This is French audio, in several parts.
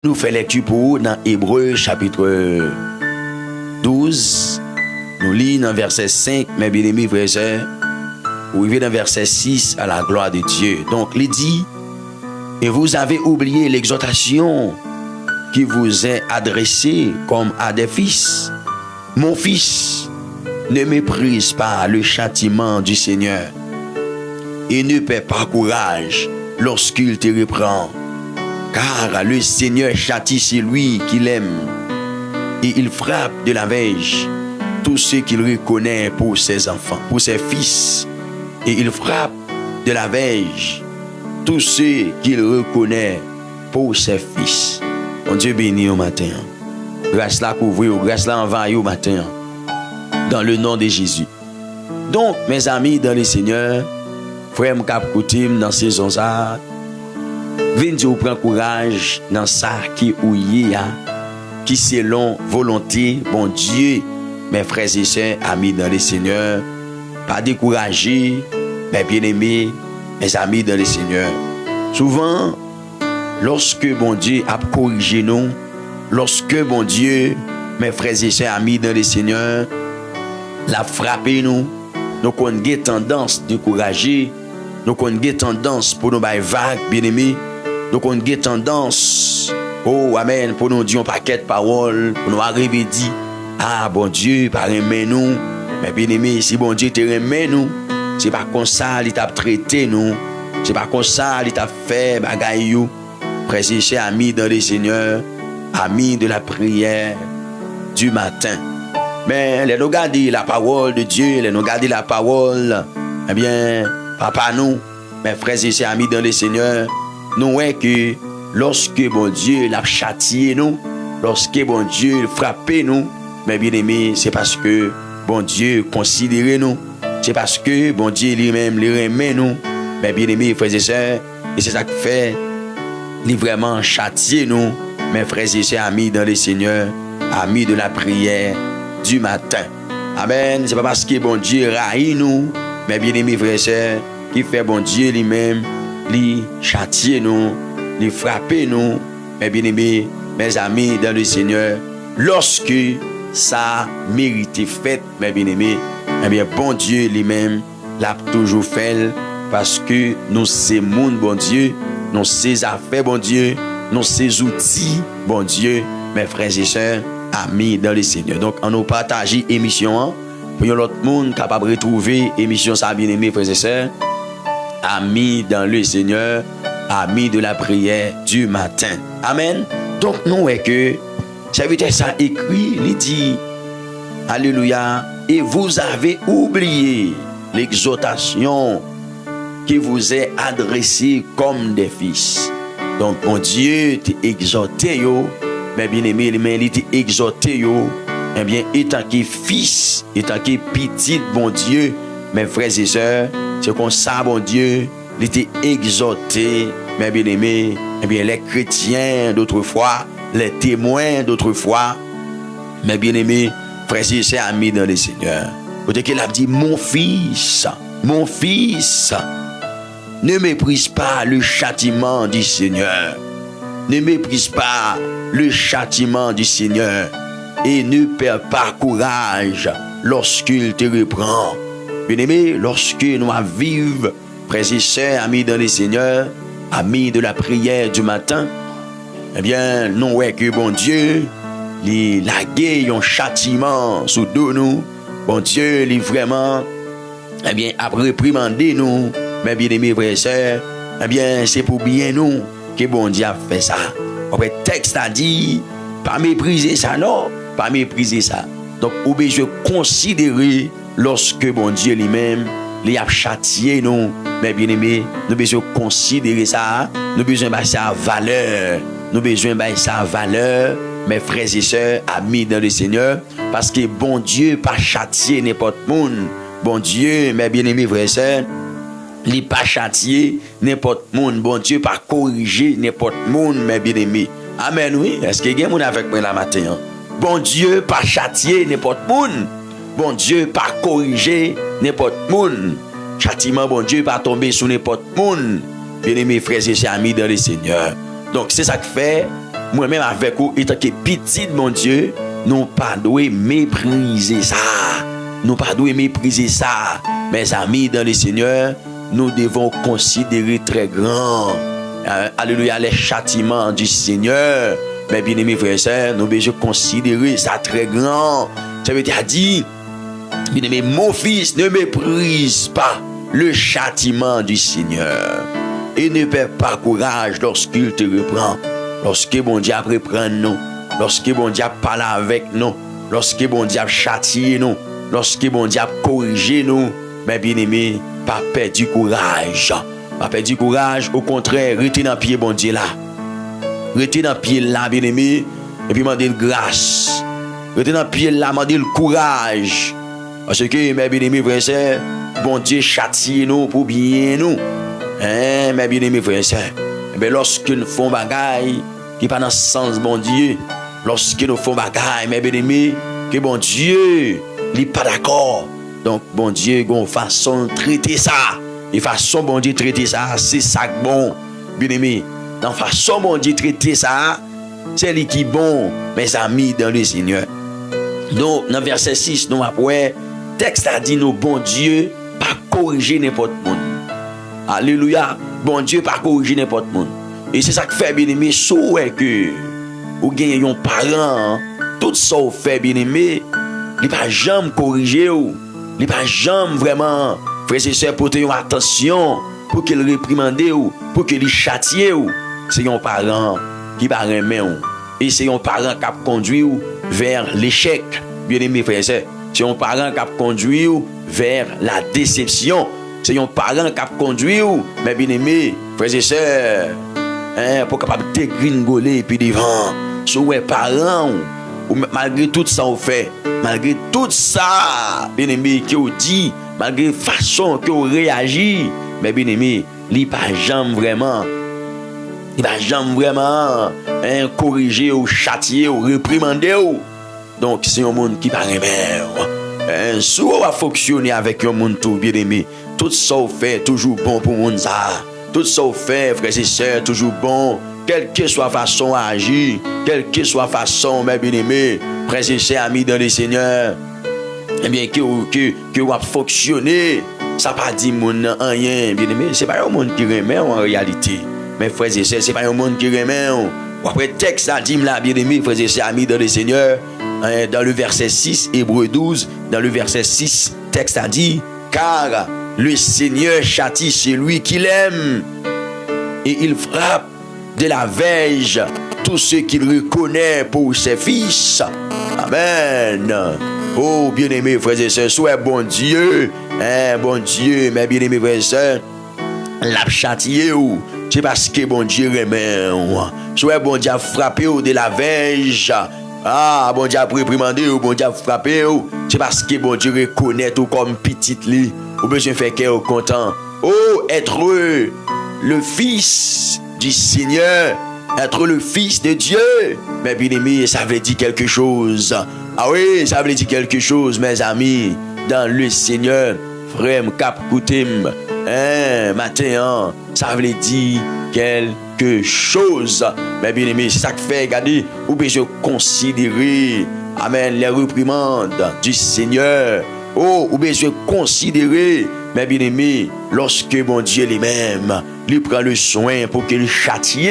Nous faisons lecture pour vous dans Hébreux chapitre 12. Nous lisons dans verset 5, mes bien-aimés frères et sœurs, vous arrivez dans verset 6 à la gloire de Dieu. Donc, il dit, et vous avez oublié l'exhortation qui vous est adressée comme à des fils. Mon fils, ne méprise pas le châtiment du Seigneur et ne perds pas courage lorsqu'il te reprend. Car le Seigneur châtie celui qu'il aime et il frappe de la verge tous ceux qu'il reconnaît pour ses enfants, pour ses fils. Et il frappe de la verge tous ceux qu'il reconnaît pour ses fils. Mon Dieu béni au matin. Grâce là couvre, grâce là envahit au matin. Dans le nom de Jésus. Donc, mes amis dans le Seigneur, frère m'kap koutim dans saison ça, venez vous prendre courage dans ça qui ouillé qui selon volonté bon Dieu, mes frères et sœurs, amis dans le Seigneur, pas décourager, mes bien-aimés, mes amis dans le Seigneur. Souvent, lorsque bon Dieu a corrigé nous, lorsque bon Dieu, mes frères et sœurs, amis dans le Seigneur, l'a frappé nous avons une tendance de décourager, nous avons une tendance pour nous bailler vague, bien-aimés, nous avons une tendance, oh amen, pour nous dire un paquet de paroles, pour nous arriver à dire, ah bon Dieu, par aimer nous, mais bien-aimés, si bon Dieu te remet nous, c'est pas comme ça il t'a traité nous, c'est pas comme ça il t'a fait bagaille you. Frères et sœurs, amis dans le Seigneur, amis de la prière du matin. Mais les nous garder la parole de Dieu, les nous garder la parole, eh bien, papa nous, mes frères et sœurs, amis dans le Seigneur, nous voyons que lorsque bon Dieu l'a châtié nous, lorsque bon Dieu frappé nous, mes bien-aimés, c'est parce que bon Dieu considère nous, c'est parce que bon Dieu lui-même les remet nous, mes bien-aimés, frères et sœurs, et c'est ça qui fait, il vraiment châtier nous, mes frères et sœurs, amis dans le Seigneur, amis de la prière du matin. Amen. C'est pas parce que bon Dieu raille nous, mais bien aimés frères et sœurs, qui fait bon Dieu lui-même, lui châtier nous, lui frapper nous, mais bien aimés, mes amis dans le Seigneur, lorsque ça mérite fait, mes bien aimés, eh bien bon Dieu lui-même l'a toujours fait, parce que nous c'est monde bon Dieu, nous c'est affaires bon Dieu, nous c'est outils bon Dieu, mes frères et sœurs, amis dans le Seigneur. Donc, on nous partage l'émission pour que l'autre monde capable de retrouver l'émission ça bien aimé frères et sœurs, amis dans le Seigneur, amis de la prière du matin. Amen. Donc, nous voyons que serviteur ça écrit, il dit alléluia, et vous avez oublié l'exhortation qui vous est adressée comme des fils. Donc, mon Dieu t'a exhorté yo. Mais bien aimé, il t'a exhorté, eh bien, étant que fils, étant que petit, bon Dieu, mes frères et sœurs, c'est comme ça, bon Dieu, il t'a exhorté, mes bien aimés, eh bien, les chrétiens d'autrefois, les témoins d'autrefois, mes bien aimés, frères et sœurs, amis dans le Seigneur. Côté qu'il a dit, mon fils, ne méprise pas le châtiment du Seigneur. Ne méprise pas le châtiment du Seigneur et ne perds pas courage lorsqu'il te reprend. Bien-aimé, lorsque nous vivons, frères et sœurs, amis dans le Seigneur, amis de la prière du matin, eh bien, nous voyons que bon Dieu, il a gagné un châtiment sous nous. Bon Dieu, il vraiment, eh bien, a réprimandé nous, mes bien-aimés frères et sœurs, eh bien, c'est pour bien nous que bon Dieu a fait ça. Après, le texte a dit, pas mépriser ça, non, pas mépriser ça. Donc, on besoin considérer lorsque bon Dieu lui-même, il a châtié nous, mes bien-aimés, nous besoin considérer ça, nous besoin de sa valeur, nous besoin de sa valeur, mes frères et sœurs, amis dans le Seigneur, parce que bon Dieu pas châtier n'importe monde. Bon Dieu, mes bien-aimés frères et sœurs, il pas châtier n'importe monde, bon Dieu pas corriger n'importe monde, mes bien-aimés. Amen, oui. Est-ce que y a monde avec moi la matin? Bon Dieu pas châtier n'importe monde. Bon Dieu pas corriger n'importe monde. Châtiment, bon Dieu pas tomber sur n'importe monde. Bien-aimés frères et sœurs, amis dans le Seigneur. Donc c'est ça que fait, moi-même avec vous, étant que petit, mon Dieu, nous pas doué mépriser ça. Nous pas doué mépriser ça. Mes amis dans le Seigneur, nous devons considérer très grand, alléluia, les châtiments du Seigneur. Mais bien aimés frères et sœurs, nous devons considérer ça très grand. Ça veut dire, bien aimé, mon fils, ne méprise pas le châtiment du Seigneur. Et ne perds pas courage lorsqu'il te reprend. Lorsque bon Dieu reprend nous. Lorsque bon Dieu parle avec nous. Lorsque bon Dieu châtie nous. Lorsque bon Dieu corrige nous. Mais bien aimé, pas perdre du courage. Pas perdre du courage. Au contraire, restez dans le pied bon Dieu là. Restez dans le pied là, bien aimé. Et puis demandez grâce. Restez dans le pied là, demandez le courage. Parce que, mes bien-aimés frères et sœurs, bon Dieu châtie nous pour bien nous. Hein, mes bien-aimés frères et sœurs. Mais lorsque nous faisons bagaille qui n'est pas dans le sens bon Dieu, lorsque nous faisons bagaille, mes bien-aimés, que bon Dieu n'est pas d'accord. Donc, bon Dieu, a une façon de traiter ça. Une façon bon Dieu de traiter ça, c'est ça bon. Bien-aimés, dans la façon bon Dieu de traiter ça, c'est lui qui est bon, mes amis dans le Seigneur. Donc, dans verset 6, nous après, texte a dit nous, bon Dieu, pas corriger n'importe monde. Alléluia. Bon Dieu, pas corriger n'importe monde. Et c'est ça que fait bien aimé, souhait que vous gagnez un parent, tout ça vous fait bien aimé, il pas jamais corriger ou, il pas jamais vraiment, frères et sœurs, porter attention pour qu'il réprimande ou, pour qu'il châtie ou. C'est un parent qui va remettre ou. Et c'est un parent qui a conduit ou vers l'échec, bien aimé frères et sœurs. C'est un parent qui a conduit vers la déception. C'est un parent qui a conduit, mais bien aimé, frères et sœurs, pour capable de dégringoler et puis devant. Si vous êtes parents, malgré tout ça, vous fait, malgré tout ça, bien aimé, que vous dit, malgré la façon que vous réagissez, mais bien aimé, il n'y a pas jamais vraiment. Il va jamais vraiment corriger ou châtier ou réprimander. Donc, c'est un monde qui va remettre. Si on va fonctionner avec un monde tout bien aimé, tout ça fait toujours bon pour le monde. Tout ça fait, frères et sœurs, toujours bon. Quelle que soit la façon d'agir, quelle que soit la façon, mes bien-aimés, frères et sœurs, amis dans le Seigneur, eh bien, que va fonctionner, ça ne pas dire mon rien, bien-aimé. Ce n'est pas un monde qui remet en réalité. Mais frères et sœurs, ce n'est pas un monde qui remet. Après, texte, ça dit là, bien-aimé, frères et sœurs, amis dans le Seigneur, dans le verset 6, Hébreux 12, dans le verset 6, texte a dit, car le Seigneur châtie celui qu'il aime et il frappe de la verge tous ceux qu'il reconnaît pour ses fils. Amen. Oh, bien-aimés frères et sœurs, soit bon Dieu, bon Dieu, mes bien-aimés frères et sœurs, l'a châtié ou c'est parce que bon Dieu remet. Soit bon Dieu a frappé de la verge. Ah, bon Dieu a réprimandé ou bon Dieu a frappé ou c'est parce que bon Dieu reconnaît tout comme petit lit. Ou besoin de faire cœur content. Oh, être le fils du Seigneur, être le fils de Dieu. Mais bien aimé, ça veut dire quelque chose. Ah oui, ça veut dire quelque chose, mes amis, dans le Seigneur. Frère, cap coutim, matin, ça veut dire quelque chose. Mais bien aimé, c'est ça que fait, regardez, ou besoin considérer, amen, les réprimandes du Seigneur. Oh, ou bien je considérer, mes bien-aimés, lorsque mon Dieu lui-même, lui prend le soin pour qu'il châtie,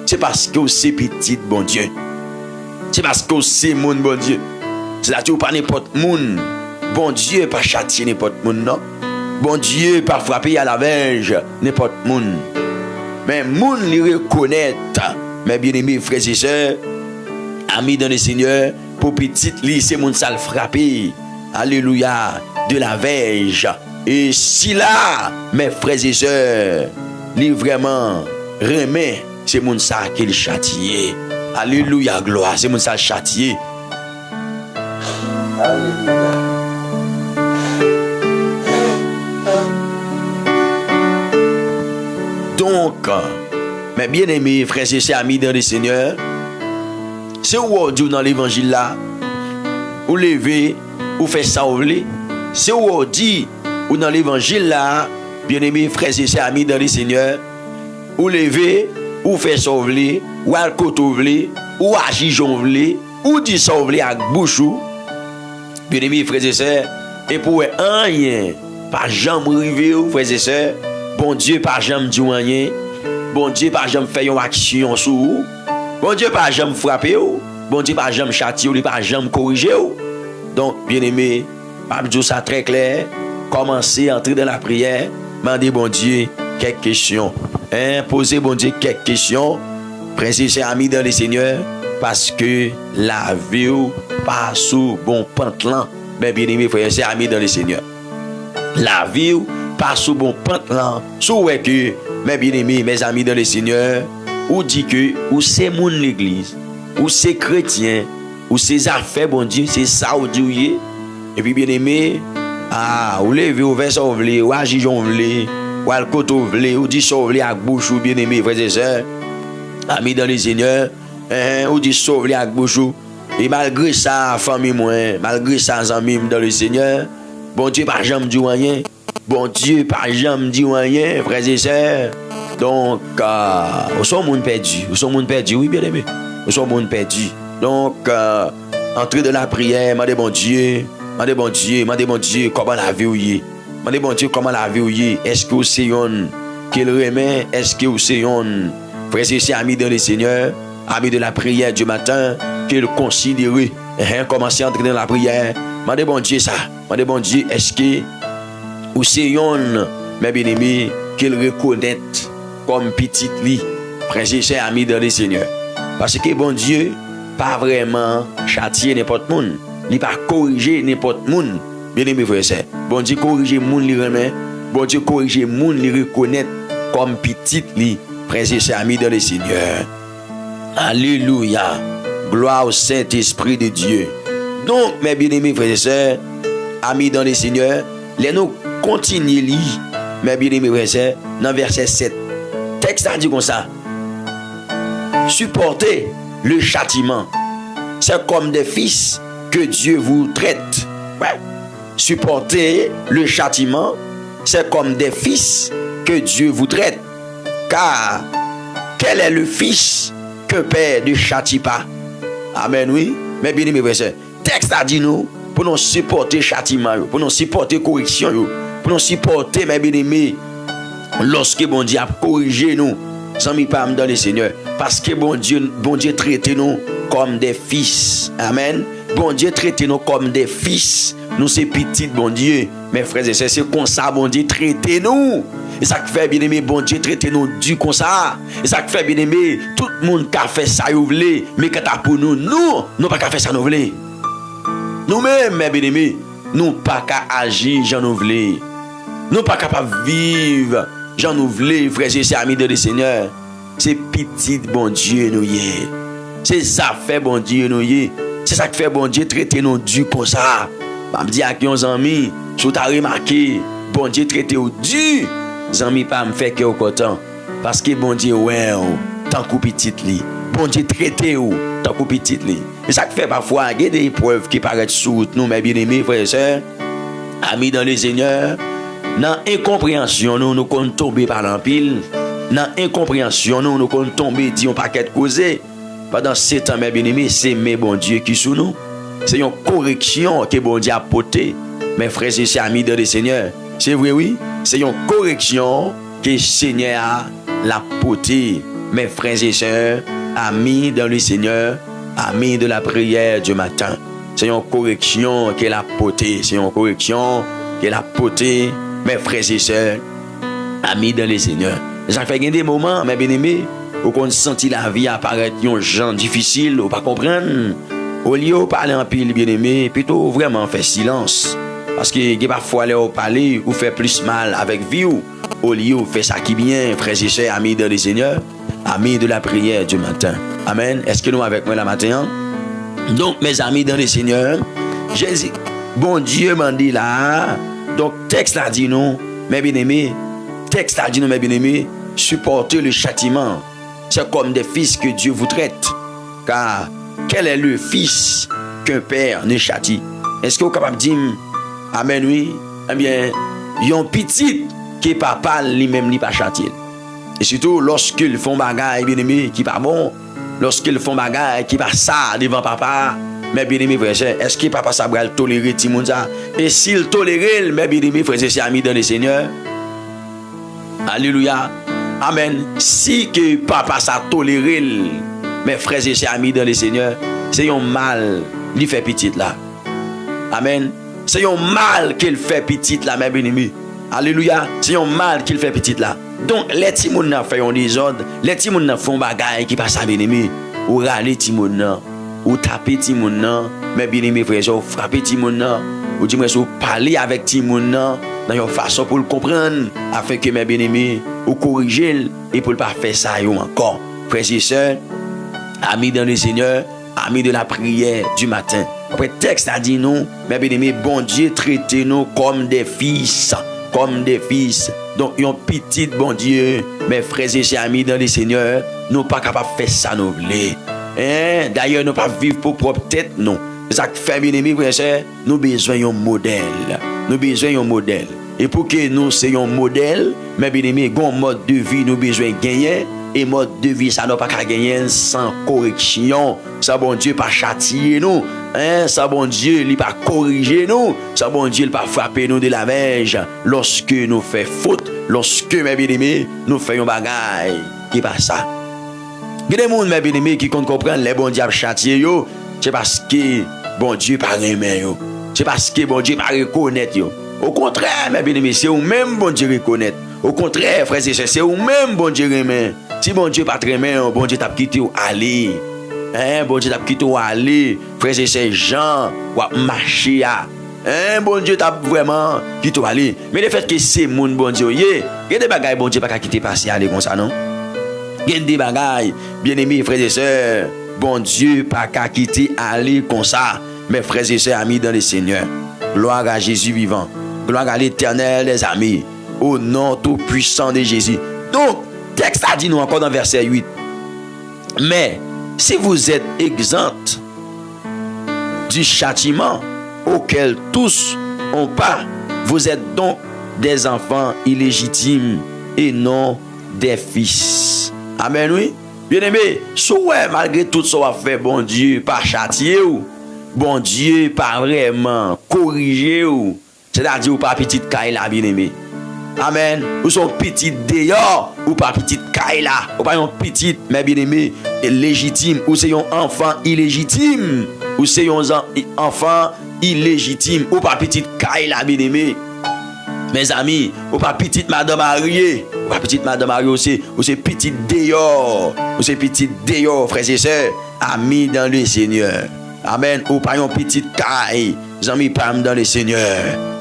c'est parce que c'est petit, bon Dieu. C'est parce que c'est mon bon Dieu. C'est là que pas n'importe monde. Bon Dieu pas châtier n'importe monde, non. Bon Dieu pas frapper à la verge n'importe monde. Mais monde lui reconnaît, mes bien-aimés frères et sœurs, amis dans le Seigneur, pour petit lui, c'est mon sale frappé. Alléluia, de la verge. Et si là, mes frères et sœurs, lui vraiment remet, c'est mon ça qu'il châtié. Alléluia, gloire, c'est mon ça châtié. Alléluia. Donc, mes bien-aimés frères et sœurs, amis dans le Seigneur, c'est où Dieu dans l'évangile là, vous levez, vous faites ça, vous voulez. C'est où on dit, ou dans l'évangile là, bien-aimés frères et sœurs, amis dans le Seigneur, vous levez, ou fait sauver, ou al kotovle, ou agir jonvle, ou dit sauver avec bouchou. Bien-aimés frères et sœurs, et pour rien, pas jamais river, frères et sœurs, bon Dieu pas jamais dit rien, bon Dieu pas jamais fait une action sur vous, bon Dieu pas jamais frapper vous, bon Dieu pas jamais châtier vous, pas jamais corriger vous. Donc, bien-aimés, pas dire ça très clair, commencez à entrer dans la prière, demandez bon Dieu quelques questions. Posez bon Dieu quelques questions, frères et sœurs amis dans le Seigneur, parce que la vie pas sous bon pantalon, mais bien aimé frères et sœurs amis dans le Seigneur. La vie pas sous bon pantalon, sous que, mais bien aimé mes amis dans le Seigneur, ou dit que ou c'est mon l'église, ou c'est chrétien, ou c'est affaires bon Dieu, c'est ça ou dit. Et puis bien aimé, ou levez ou verset ou vle, ou agir on vle, ou al koto vle, ou dit sauver avec bouche ou bien aimé frères et sœurs amis dans le Seigneur, ou dit sauver avec bouche. Et malgré ça, famille moi, malgré ça, amis dans le Seigneur, bon Dieu pas jamais dit rien. Bon Dieu pas jamais dit rien, frères et sœurs. Donc, nous sommes monde perdu. Nous sommes monde perdu, oui, bien aimé. Nous sommes monde perdu. Donc, entrez dans la prière, demandez bon Dieu, demandez bon Dieu, demandez bon Dieu comment la vie est. Demandez bon Dieu comment la vie est. Est-ce que vous savez qu'il remet? Est-ce que vous savez, frères et sœurs, amis dans le Seigneur, amis de la prière du matin, qu'il considère, commencez à entrer dans la prière. Demandez bon Dieu ça. Demandez bon Dieu, est-ce que vous savez, mes bien-aimés, qu'il reconnaît comme petit lit, frères et sœurs, amis dans le Seigneur. Parce que bon Dieu, pas vraiment châtier n'importe monde, il pas corriger n'importe monde. Bien-aimés frères et sœurs, bon Dieu corriger monde, il remet. Bon Dieu corriger monde, il reconnaît comme petit lit, frères et sœurs, amis dans le Seigneur. Alléluia. Gloire au Saint-Esprit de Dieu. Donc, mes bien-aimés frères et sœurs, amis dans le Seigneur, les nous continuons à lire, mes bien-aimés frères et sœurs, dans verset 7. Texte a dit comme ça. Supportez le châtiment. C'est comme des fils que Dieu vous traite. Ouais. Supportez le châtiment. C'est comme des fils que Dieu vous traite. Car quel est le fils que Père ne châtie pas? Amen, oui. Mais bien aimé, frères et sœurs, texte a dit nous, pour nous supporter châtiment, pour nous supporter correction, pour nous supporter, mes bien aimés, lorsque bon Dieu a corrigé nous, sans mis pas dans le Seigneur, parce que bon Dieu traite nous comme des fils. Amen. Bon Dieu traite nous comme des fils. Nous c'est petits, bon Dieu. Mes frères et sœurs, c'est comme ça, bon Dieu traite nous. Et ça fait bien aimé, bon Dieu traite nous du comme ça. Et ça fait bien aimé, tout le monde qui a fait ça, vous voulez. Mais quand t'as pour nous, nous pas qu'à faire ça, nous voulons. Nous-mêmes, mes bien aimés, nous pas qu'à agir, j'en nous voulons. Nous pas capables de vivre, j'en nous voulons, frères et sœurs, amis de le Seigneur. C'est petit, bon Dieu, nous y est. C'est ça fait, bon Dieu, nous y est. C'est ça qui fait, bon Dieu, traiter nous du comme ça. Je dis à nos amis, si tu as remarqué, bon Dieu traite au du, les amis pas me faire que au content. Parce que bon Dieu, ouais, tant que petit li. Bon Dieu traite ou tant que petit li. Et ça fait parfois, il y a des épreuves qui paraissent sous nous, mes bien-aimés, frères et sœurs, amis dans le Seigneur. Dans l'incompréhension, nous comptons tomber par l'empile. Dans l'incompréhension, nous comptons tomber, disons, paquet de causés. Pendant 7 ans, mes bien-aimés, c'est mes bon Dieu qui sous nous. C'est une correction que bon Dieu a portée. Mes frères et sœurs, amis dans le Seigneur. C'est vrai, oui. C'est une correction que le Seigneur l'a portée. Mes frères et sœurs, amis dans le Seigneur, amis de la prière du matin. C'est une correction qu'elle a portée. C'est une correction qu'elle a portée. Mes frères et sœurs, amis dans le Seigneur. Ça fait des moments, mes bien-aimés, où on sentit la vie apparaître un genre difficile, ou pas comprendre. Au lieu de parler en pile, bien-aimé, plutôt vraiment faire silence. Parce que parfois, les parler ou faire plus mal avec vie, au lieu de faire ça qui bien, frères et sœurs, amis de le Seigneur, amis de la prière du matin. Amen. Est-ce que nous avec moi la matin? Donc, mes amis dans le Seigneur, Jésus, bon Dieu m'a dit là, donc texte a dit nous, mes bien-aimés, texte a dit nous, mes bien-aimés, supportez le châtiment. C'est comme des fils que Dieu vous traite. Car quel est le fils qu'un père ne châtie? Est-ce que vous êtes capable de dire, amen, oui? Eh bien, il y a un petit qui papa lui-même n'est pas châtié. Et surtout, lorsqu'ils font bagaille, bien aimé, qui pas bon, lorsqu'ils font bagaille, qui pas ça devant papa, mes bien-aimés frères et sœurs, est-ce que papa ça va tolérer tout le monde ça? Et s'il tolère, mes bien-aimés frères et sœurs, amis dans le Seigneur, alléluia, amen. Si que papa ça tolère, mes frères et sœurs, amis dans le Seigneur, c'est un mal qui fait petit là. Amen. C'est un mal qu'il fait petit là, mes bien-aimés. Alléluia. C'est un mal qu'il fait petit là. Donc, les petits moun nan fait un désordre, les petits moun nan font bagaille qui passe à bien-aimé, ou râler petits moun nan, ou taper petits moun nan, mais bien-aimé frère, ou frapper petits moun nan, ou dis-moi, ou parler avec petits moun nan, dans une façon pour le comprendre, afin que mes bien-aimés, ou corriger, et pour ne pas faire ça encore. Frères et sœurs, amis dans le Seigneur, amis de la prière du matin. Après, le texte a dit nous, mes bien-aimés, bon Dieu, traitez-nous comme des fils. Comme des fils. Donc, un petit bon Dieu, mes frères et sœurs amis dans le Seigneur, nous pas capables de faire ça, nous voulons. Hein? D'ailleurs, nous pas vivre pour propre tête, non. Ça fait bien aimé, frères et sœurs, nous besoin d'un modèle. Nous besoin d'un modèle. Et pour que nous soyons un modèle, mes bien aimés, un mode de vie, nous besoin de gagner. Et mode de vie, ça n'a pas qu'à gagner sans correction. Ça, bon Dieu, pas châtier nous. Hein? Ça, bon Dieu, il pas corriger nous. Ça, bon Dieu, il pas frapper nous de la verge. Lorsque nous faisons faute, lorsque, mes bien-aimés, nous faisons bagaille. Qui pas ça? Il y a des gens, mes bien-aimés, qui comprennent les bons diables châtier, c'est parce que bon Dieu pas aimer. C'est parce que bon Dieu pas reconnaître. Au contraire, mes bien-aimés, c'est vous-même, bon Dieu, reconnaître. Au contraire, frères et sœurs, c'est vous-même, bon Dieu, aimer. Si bon Dieu pas très bien, bon Dieu t'a quitté ou aller. Hein, bon Dieu t'a quitté ou aller. Frères et sœurs, Jean, ou marcher à. Hein, bon Dieu t'a vraiment quitté ou aller. Mais le fait que c'est mon bon Dieu, il y a des bagailles, bon Dieu pas quitter passer aller comme ça, non? Il y a des bagailles, bien aimés, frères et sœurs, bon Dieu pas quitter aller comme ça. Mes frères et sœurs, amis dans le Seigneur. Gloire à Jésus vivant. Gloire à l'Éternel, les amis. Au nom tout puissant de Jésus. Donc, texte a dit nous encore dans verset 8. Mais si vous êtes exempts du châtiment auquel tous ont pas, vous êtes donc des enfants illégitimes et non des fils. Amen, oui. Bien aimé, malgré tout ce qu'on fait, bon Dieu, pas châtier ou, bon Dieu, pas vraiment corriger ou, c'est-à-dire ou pas petite caille là, bien aimé. Amen. Ou sont petites dehors, ou pas petite caille là, ou pas un petit, mais bien aimé, légitime, ou c'est un enfant illégitime, ou c'est un enfant illégitime, ou pas petite caille là, bien aimé. Mes amis, ou pas petite madame mariée, ou pas petite madame mariée aussi, ou c'est petite dehors, ou c'est petite dehors, frères et sœurs, amis dans le Seigneur. Amen. Ou pas un petite caille. Amis, parmi dans le Seigneur.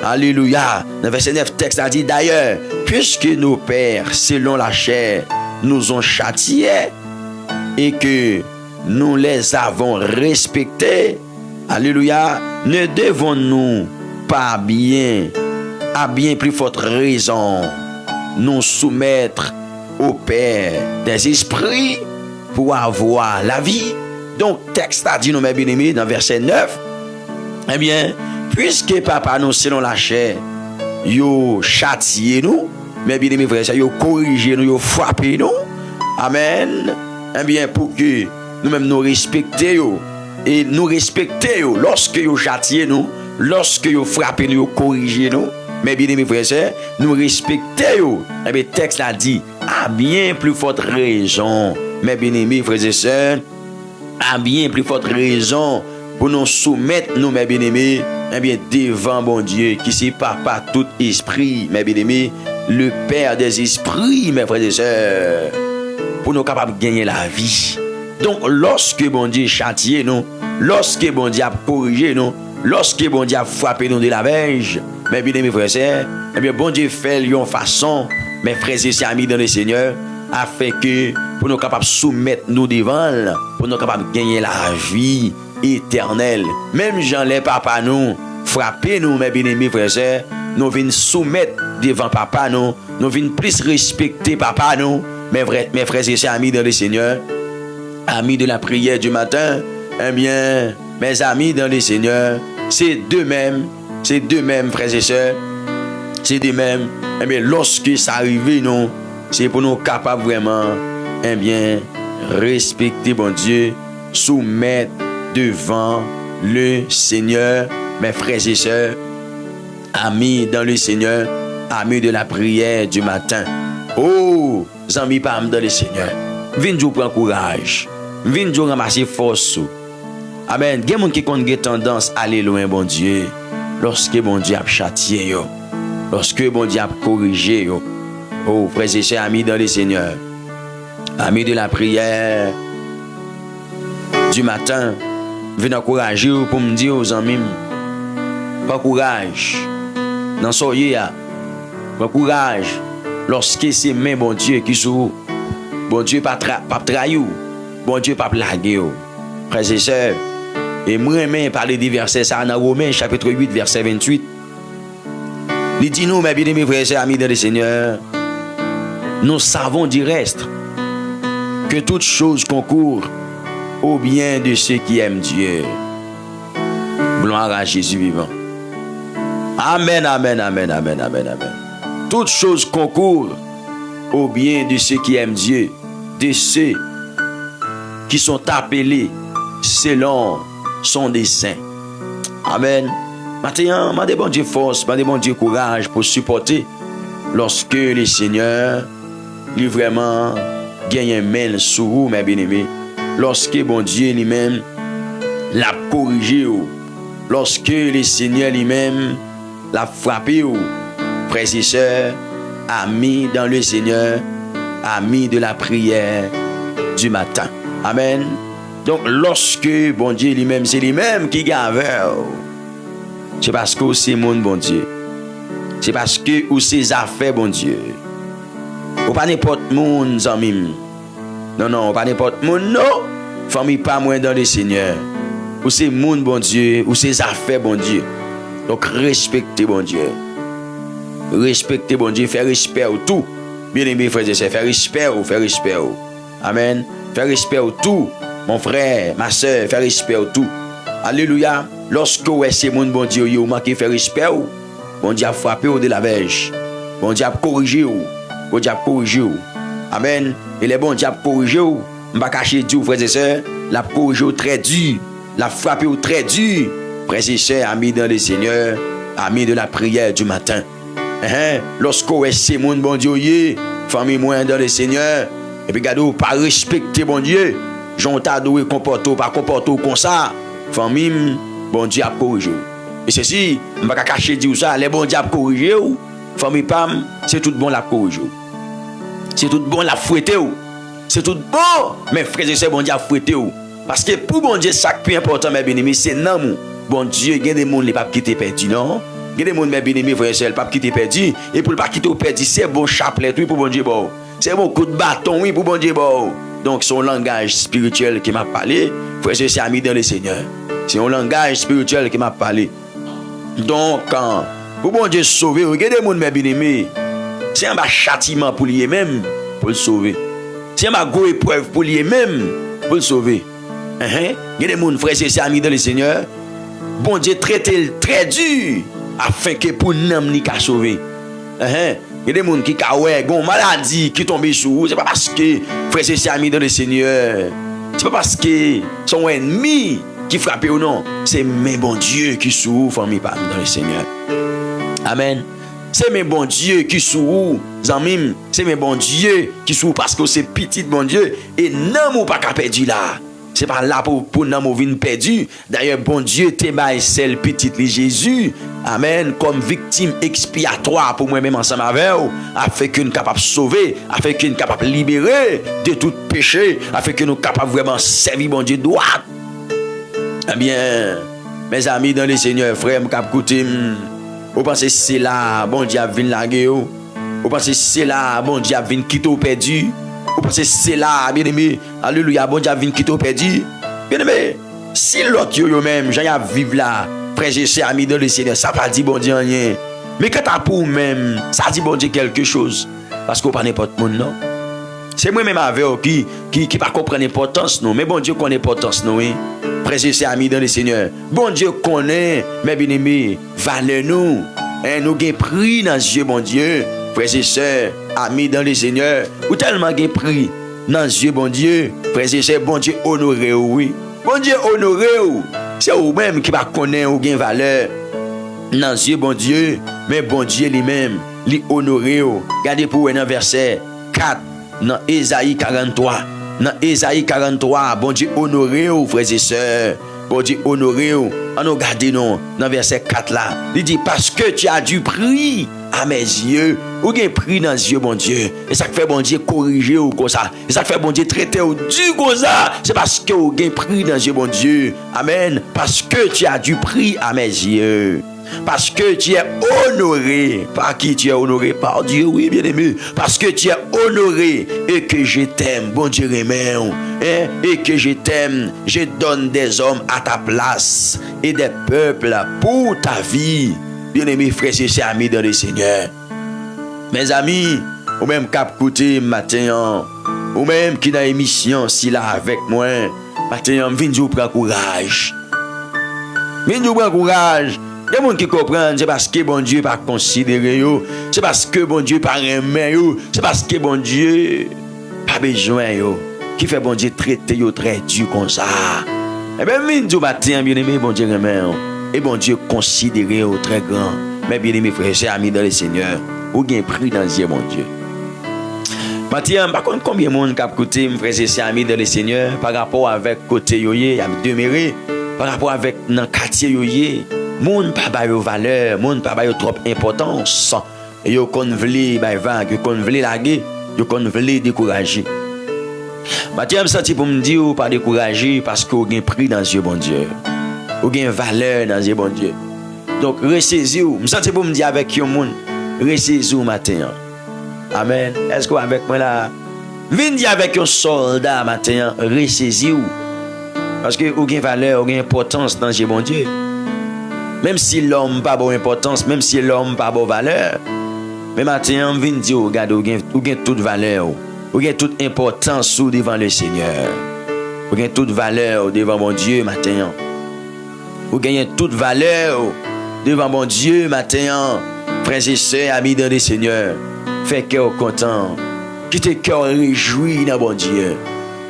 Alléluia. Dans le verset 9, texte a dit d'ailleurs, puisque nos pères, selon la chair, nous ont châtiés et que nous les avons respectés, alléluia, ne devons-nous pas bien, à bien plus forte raison, nous soumettre au Père des esprits pour avoir la vie. Donc, texte a dit, nous, mes bien-aimés, dans verset 9, eh bien, puisque papa nous, selon la chair, yo châtié nous, mes bien-aimés frères, yo corrigé nous, yo frappé nous, amen, eh bien, pour que nous-mêmes nous respections, et nous respections, lorsque yo châtié nous, lorsque yo frappé nous, yo corrigé nous, mes bien-aimés frères, nous respections, eh bien, texte a dit, à bien plus forte raison, mes bien-aimés frères et sœurs, à bien plus forte raison, pour nous soumettre, nous, mes bien-aimés, eh bien, devant bon Dieu, qui c'est papa tout esprit, mes bien-aimés, le Père des esprits, mes frères et sœurs, pour nous capables de gagner la vie. Donc, lorsque bon Dieu châtie nous, lorsque bon Dieu a corrigé nous, lorsque bon Dieu a frappé nous de la verge, mes bien-aimés frères et sœurs, eh bien, bon Dieu fait une façon, mes frères et sœurs amis dans le Seigneur, afin que, pour nous capables de soumettre nous devant, pour nous capables de gagner la vie éternelle. Même Jean les papa nous, frapper nous, mes bien-aimés frères et sœurs, nous venons soumettre devant papa nous venons plus respecter papa nous, mes frères et sœurs amis dans le Seigneur, amis de la prière du matin, eh bien, mes amis dans le Seigneur, c'est d'eux-mêmes, frères et sœurs, c'est d'eux-mêmes, eh bien, lorsque ça arrive, nous, c'est pour nous capables vraiment, eh bien, respecter bon Dieu, soumettre devant le Seigneur, mes frères et sœurs, amis dans le Seigneur, amis de la prière du matin. Oh, amis parmi dans le Seigneur, viens nous prendre courage, viens nous ramasser force. Amen. Il y a des gens qui ont tendance à aller loin, bon Dieu, lorsque bon Dieu a châtié, lorsque bon Dieu a corrigé. Oh, frères et sœurs, amis dans le Seigneur, amis de la prière du matin, venez encourager pour me dire aux amis, pas courage, dans soyez là, pas courage, lorsque c'est même bon Dieu qui sous, bon Dieu pas trahir, bon Dieu pas blaguer, frères et sœurs. Et moi-même parler des versets ça dans Romains chapitre 8 verset 28. Il dit nous mes bien-aimés frères et sœurs amis dans le Seigneur, nous savons du reste que toute chose concourt au bien de ceux qui aiment Dieu. Gloire à Jésus vivant. Amen, amen, amen, amen, amen, amen. Toute chose concourt au bien de ceux qui aiment Dieu, de ceux qui sont appelés selon son dessein. Amen. Maintenant, demandez bon Dieu force, demandez bon Dieu courage pour supporter lorsque le Seigneur lui vraiment gagne un main sur vous, mes bien-aimés. Lorsque bon Dieu lui-même l'a corrigé, lorsque le Seigneur lui-même l'a frappé, frères et sœurs, amis dans le Seigneur, amis de la prière du matin. Amen. Donc, lorsque bon Dieu lui-même, c'est lui-même qui gagne, c'est parce que c'est mon bon Dieu. C'est parce que ou ses affaires, bon Dieu. Ou pas n'importe monde, amis. Non, pas n'importe monde, non. Famille pas moins dans le Seigneur. Ou c'est monde, bon Dieu, ou ses affaires, bon Dieu. Donc, respectez, bon Dieu. Respectez, bon Dieu, faire respect au tout. Bien aimé, frères et sœurs, faire respect au, faire respect au. Amen. Faire respect au tout. Mon frère, ma soeur, faire respect au tout. Alléluia. Lorsque c'est mon bon Dieu, vous manquez faire respect, bon Dieu a frappé au de la verge. Bon Dieu a corrigé, bon Dieu a corrigé. Amen. Et les bon Dieu a corrigé, on va cacher Dieu, frères et sœurs, l'a corrigé au très dur, l'a frappé au très dur. Frères et sœurs, amis dans le Seigneur, amis de la prière du matin. Lorsque c'est mon bon Dieu, famille moins dans le Seigneur, et puis regardez, pas respecter bon Dieu. J'en t'adoué, comporte pas comporte comme ça. Famille, bon Dieu a corrigé. Et ceci, je ne vais pas cacher dire ça, les bon Dieu a corrigé. Famille Pam, c'est tout bon la corriger. C'est tout bon la fouetter. C'est tout bon, mes frères et sœurs, bon Dieu a fouetter. Parce que pour bon Dieu, ça qui est important, mes bien-aimés, c'est non. Bon Dieu, il y a des gens qui ne peuvent pas quitter perdu, non? Il y a des gens, mes bien-aimés, frères et sœurs, qui ne peuvent pas quitter perdu. Et pour ne pas quitter perdu, c'est bon chapelet, oui, pour bon Dieu, bon. C'est bon coup de bâton, oui, pour bon Dieu, bon. Donc, son langage spirituel qui m'a parlé, frère et sœurs, amis dans le Seigneur. C'est un langage spirituel qui m'a parlé. Donc, pour bon Dieu sauver, regardez les gens, mes bien-aimés, c'est un châtiment pour lui-même, pour le sauver. C'est un gros épreuve pour lui-même, pour le sauver. Il y a des gens, frères et sœurs, amis dans le Seigneur, bon Dieu traite très dur, afin que pour nous, nous sauver. Il y a des gens qui ont une maladie qui tombe sur vous. Ce n'est pas parce que frères et sœurs amis dans le Seigneur. Ce n'est pas parce que son ennemi qui frappe ou non. C'est mes bon Dieu qui souffre, famille dans le Seigneur. Amen. C'est mes bon Dieu qui souffre, amis. C'est mes bon Dieu qui souffre parce que c'est petit bon Dieu. Et non, pas qu'à perdre là. C'est pas là pour nous venir perdu. D'ailleurs, bon Dieu, t'es bail celle petite Jésus. Amen. Comme victime expiatoire pour moi-même ensemble avec vous. Afin que nous capable sauver. Afin que nous capable libérer de tout péché. Afin que nous capable vraiment servir bon Dieu droit. Eh bien, mes amis dans le Seigneur, frères, m'cap écouter. Vous pensez que c'est là, bon Dieu a venu laguer. Vous pensez que c'est là, bon Dieu a venu quitter au perdu. Vous pensez que c'est là, bien aimé, alléluia, bon Dieu a venu quitter au perdu. Bien aimé, si l'autre yo-même, j'ai à vivre là, frère et sœurs, amis dans le Seigneur, ça pas dit bon Dieu rien. Mais quand t'as pour même, ça dit bon Dieu quelque chose. Parce qu'on pas n'importe monde, non. C'est moi-même avec vous qui pas comprendre l'importance, non. Mais bon Dieu connaît l'importance, non. Frères et sœurs, amis dans le Seigneur. Bon Dieu connaît, mes bien-aimés, valeur nous. Nous avons pris dans les yeux, bon Dieu. frères et sœurs, amis dans le Seigneur, ou tellement gen pris dans Dieu, bon Dieu, frères et sœurs, bon Dieu honoré, oui. Bon Dieu honoré, c'est vous-même qui va connaître ou gen valeur dans Dieu, bon Dieu, mais bon Dieu lui-même, lui honoré. Regardez pour un verset 4, dans Ésaïe 43. Dans Ésaïe 43, bon Dieu honoré, frères et sœurs. Bon Dieu honoré, on nous garde non dans verset 4 là. Il dit parce que tu as du prix à mes yeux, ou gen prix dans les yeux bon Dieu. Et ça fait bon Dieu corriger ou comme ça. Et ça fait bon Dieu traiter ou du comme ça. C'est parce que ou gen prix dans les yeux bon Dieu. Amen. Parce que tu as du prix à mes yeux. Parce que tu es honoré. Par qui tu es honoré? Par Dieu, oui, bien aimé. Parce que tu es honoré et que je t'aime. Bon Dieu, amen. Et que je t'aime. Je donne des hommes à ta place et des peuples pour ta vie. Bien aimé, frères et sœurs, amis dans le Seigneur. Mes amis, ou même cap côté matin, ou même qui dans l'émission, si là avec moi, matin, viens vous prendre courage. Viens vous prendre courage. Il y a des gens qui comprennent, c'est parce que bon Dieu pas considéré, c'est parce que bon Dieu pas aimé, c'est parce que bon Dieu pas besoin, qui fait bon Dieu traiter très dur comme ça. Eh bien, viens matin, bien aimé, bon Dieu aimé, et bon Dieu considéré très grand. Mais bien aimé, frères et sœurs, amis dans le Seigneur, ou bien pris dans Dieu, mon Dieu. Mathieu, par contre, combien de monde qui a écouté, frères et sœurs, amis dans le Seigneur, par rapport avec côté yoye, il y a demeuré, par rapport avec dans quartier yoye. Moun pa ba yo valeur, moun pa ba yo trop importance. Et yo kon vle bay vague, yo kon vle laguer, yo kon vle décourager. Mathieu me senti pour me dire ou pas décourager parce que vous avez pris dans Dieu bon Dieu. Vous avez valeur dans Dieu bon Dieu. Donc ressaisissez-vous. Me senti pour me dire avec yon moun, ressaisissez-vous matin. Amen. Est-ce que vous avec moi là? Viens dire avec un soldat matin, ressaisissez-vous. Parce que vous avez valeur, vous avez importance dans Dieu bon Dieu. Même si l'homme n'a pas bonne importance, même si l'homme n'a pas bonne valeur, mais maintenant, on vient dire, regarde, vous avez toute valeur, vous avez toute importance devant le Seigneur. Vous avez toute valeur devant mon Dieu maintenant. Vous avez toute valeur devant mon Dieu maintenant. Frères et sœurs, amis dans le Seigneur, faites cœur content. Quittez cœur réjoui dans mon Dieu.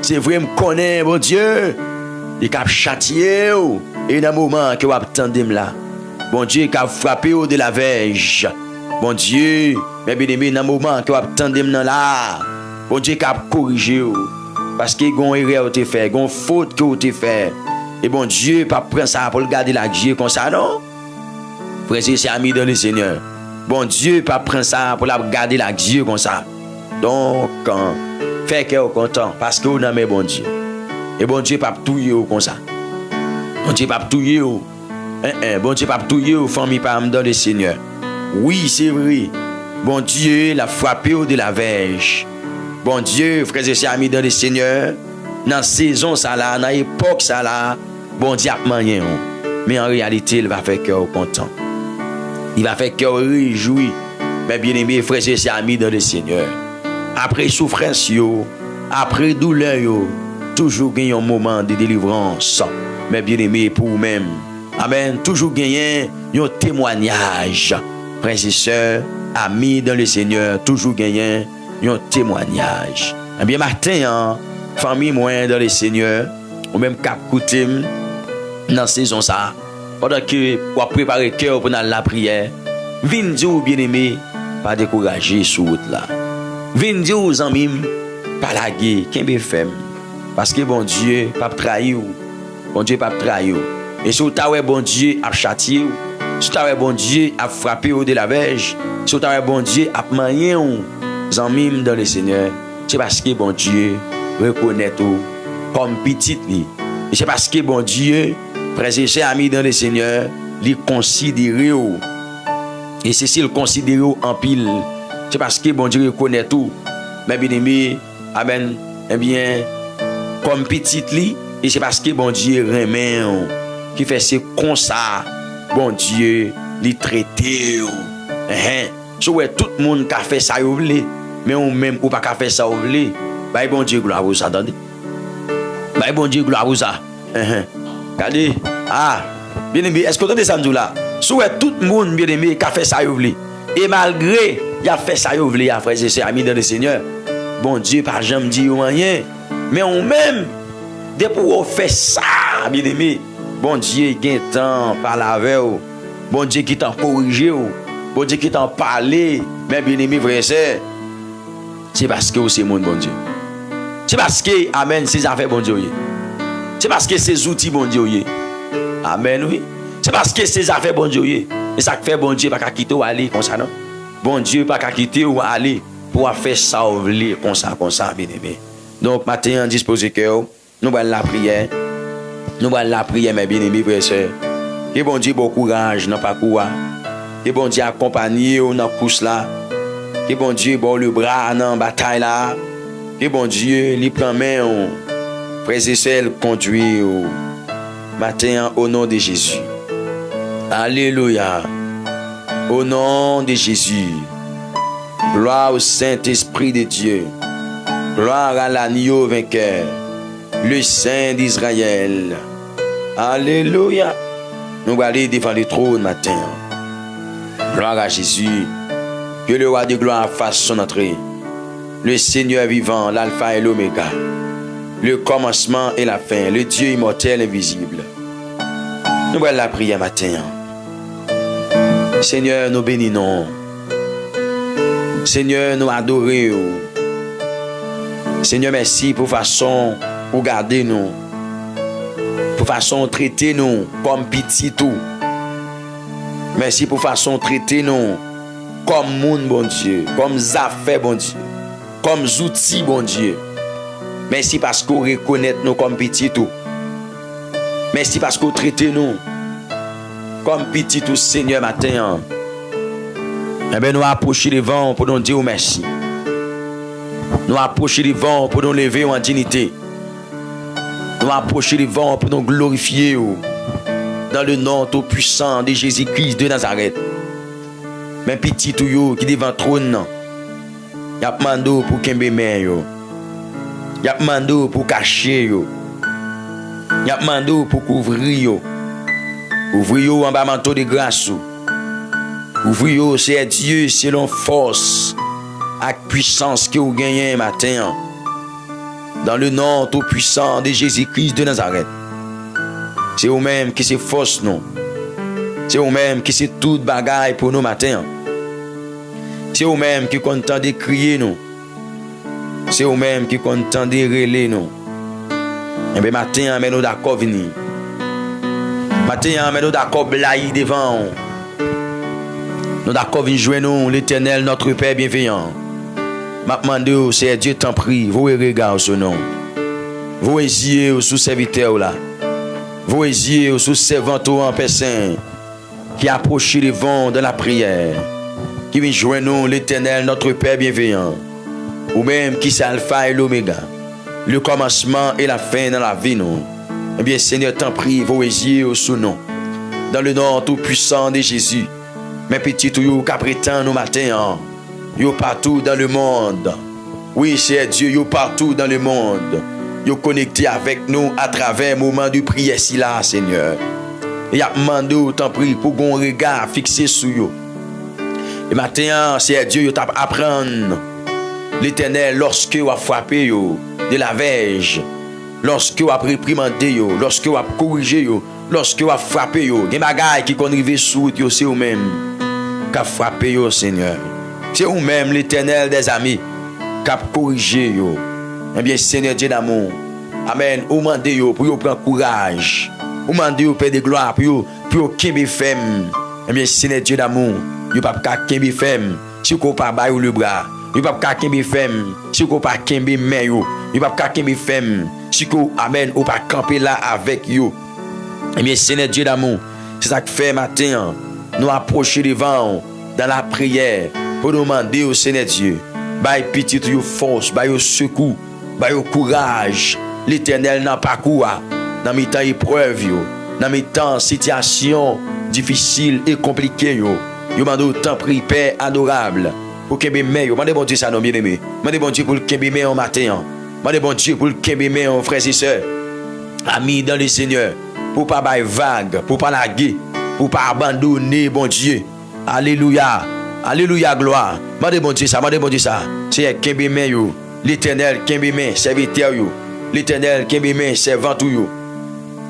C'est vrai, me connaît, mon Dieu. Il a châtié. Et dans le moment que vous attendez là, bon Dieu qui a frappé de la verge. Bon Dieu, mais bien aimé, dans le moment que vous attendez là, bon Dieu qui a corrigé. Parce qu'il y a une erreur que vous avez fait, une faute que vous avez fait. Et bon Dieu, pas prendre ça pour le garder la Dieu comme ça, non? Frère, c'est ami dans le Seigneur. Bon Dieu, pas prendre ça pour la garder la Dieu comme ça. Donc, faites que vous content parce que vous n'aimez bon Dieu. Et bon Dieu, pas tout comme ça. Bon Dieu, pas tout bon Dieu, pas tout famille par dans le Seigneur. Oui, c'est vrai. Bon Dieu, l'a frappé de la verge. Bon Dieu, frères et sœurs, amis dans le Seigneur, dans la saison ça là, dans l'époque ça là, bon Dieu a manié. Mais en réalité, il va faire cœur content. Il va faire cœur réjoui. Mais bien aimé, frères et sœurs, amis dans le Seigneur. Après souffrance, après douleur, toujours gagner un moment de délivrance. Mais bien aimé pour vous-même. Amen. Toujours gagner un témoignage. Frères et sœurs, amis dans le Seigneur, toujours gagner un témoignage. Eh bien, matin, famille moi dans le Seigneur, ou même cap coutume, dans la saison ça, pendant que vous préparez le cœur pour la prière, venez dire bien aimé, pas décourager sur route là. Venez dire aux amis, pas la guerre, qu'un BFM. Parce que bon Dieu, pas trahir. Bon Dieu, pas trahir. Et si vous avez bon Dieu à châtier, si vous avez bon Dieu à frapper de la verge, si vous avez bon Dieu à manier aux amis dans le Seigneur, c'est parce que bon Dieu reconnaît tout comme petit. Et c'est parce que bon Dieu, frères et sœurs, amis dans le Seigneur, les considère. Et c'est s'il considère en pile, c'est parce que bon Dieu reconnaît tout. Mais bien aimé, amen, eh bien, comme petit lit, et c'est parce que bon Dieu remet, qui fait c'est comme ça, bon Dieu, les traiter. So tout le monde qui a fait ça, mais on même ou pas qui a fait ça, bah bon Dieu, gloire vous, attendez. Bah bon Dieu, gloire vous, ça. Regardez, bien aimé, est-ce que vous entendez ça là? So tout le monde, bien aimé, qui a fait ça, Et malgré, il a fait ça, il a voulu, frères et sœurs, amis dans le Seigneur. Bon Dieu, par jamais dit rien. Mais on même, dès pour on fait ça, bien aimé, bon Dieu, il y a un temps, parle avec vous. Bon Dieu qui t'a corrigé, bon Dieu qui t'a parlé, mais bien aimé, frères et sœurs, c'est parce que c'est mon bon Dieu. C'est parce que, amen, c'est affaires bon Dieu. C'est parce que c'est outils bon Dieu. Amen, oui. C'est parce que c'est affaires bon Dieu. Et ça fait bon Dieu, pas qu'à quitter ou aller comme ça, non? Bon Dieu, pas qu'à quitter ou aller pour faire ça ou aller comme ça, bien aimé. Donc, maintenant, disposez cœur, nous allons la prière. Nous allons la prière, mes bien-aimés, frères et sœurs. Que bon Dieu, bon courage dans le parcours. Que bon Dieu accompagne dans la course là. Que bon Dieu, bon le bras dans la bataille là. Que bon Dieu, lui prend main, frères et sœurs, conduit matin au nom de Jésus. Alléluia. Au nom de Jésus. Gloire au Saint-Esprit de Dieu. Gloire à l'agneau vainqueur, le Saint d'Israël. Alléluia. Nous allons aller devant le trône matin. Gloire à Jésus. Que le roi de gloire fasse son entrée. Le Seigneur vivant, l'alpha et l'oméga. Le commencement et la fin. Le Dieu immortel invisible. Nous allons la prière matin. Seigneur, nous bénissons. Seigneur, nous adorons. Seigneur, merci pour façon pour garder nous. Pour façon traiter nous comme petit tout. Merci pour façon traiter nous comme monde bon Dieu, comme affaires bon Dieu, comme outils bon Dieu. Merci parce qu'on reconnaît nous comme petit tout. Merci parce qu'on traite nous comme petit tout, Seigneur, matin. Eh bien, nous approcher devant pour nous dire merci. Nous approcher devant pour nous lever en dignité. Nous approcher devant pour nous glorifier dans le nom tout puissant de Jésus-Christ de Nazareth. Mais petit tout yo qui devant trône, y a demandé pour kembe main yo. Y a demandé pour cacher yo. Y a demandé pour couvrir yo. Ouvrir yo en bas manteau de grâce. Ouvrir yo c'est Dieu selon force et puissance que vous gagnez matin. Dans le nom tout puissant de Jésus-Christ de Nazareth. C'est vous-même qui c'est force nous. C'est vous-même qui c'est toute bagaille pour nous matin. C'est vous-même qui content de crier nous. C'est vous-même qui content de relayer nous. Et bien matin, mais nous d'accord venir. Matin, mais nous d'accord blayer devant. Nous d'accord venir jouer nous, l'Éternel, notre Père bienveillant. M'a demandé, c'est Dieu t'en prie, vous regardez ce nom. Vous yeux sous serviteur là. Vous yeux sous servant en personne qui approche devant dans la prière. Qui vient jouer nous, l'Éternel, notre Père bienveillant. Ou même qui c'est Alpha et l'Oméga. Le commencement et la fin dans la vie nous. Eh bien, Seigneur, t'en prie, vos yeux sous nous. Dans le nom tout puissant de Jésus. Mes petits tuyaux qu'apprétend nous matin. Yo partout dans le monde. Oui, cher Dieu, yo partout dans le monde. Yo connecté avec nous à travers moment de prière si là, Seigneur. Et y a demandé autant pris pour qu'on regard fixé sur yo. Et maintenant, cher Dieu, yo t'apprendre l'Éternel lorsque vous a frappé yo de la verge, lorsque vous a réprimandé yo, lorsque vous a corrigé yo, lorsque vous a frappé yo, des bagailles qui conrivé sous yo, c'est vous-même qui a frappé yo, Seigneur. C'est vous-même l'Éternel des amis qui a corrigé yo. Eh bien, Seigneur Dieu d'amour, amen, vous demandez yo pour yo prendre courage. Vous demandez yo Père de gloire pour yo kembe femme. Eh bien, Seigneur Dieu d'amour, yo pas kembe femme, si vous pas bailler le bras. Yo pas kembe femme, si vous pas kembe main yo. Yo pas kembe femme, si vous amen, ou pas camper là avec yo. Eh bien, Seigneur Dieu d'amour, c'est ça que fait matin, nous approcher devant dans la prière pour nous demander au Seigneur Dieu, bail petit yo force, bail secours, bail courage. L'Éternel n'a pas quoi dans mes temps épreuve yo, dans mes temps situation difficile et compliquée yo. Yo mande autant prier Père adorable pour kembe main yo. Mande bon Dieu ça non bien aimé. Mande bon Dieu pour le kembe main en matin. Mande bon Dieu pour le kembe main en frères et sœurs. Amis dans le Seigneur, pour pas bailler vague, pour pas laguer, pour pas abandonner bon Dieu. Alléluia. Alléluia, gloire. Mandez bon Dieu ça, mandez bon Dieu ça. C'est Kembémen yo. L'Éternel Kembémen, serviteur yo. L'Éternel Kembémen, servant tout yo.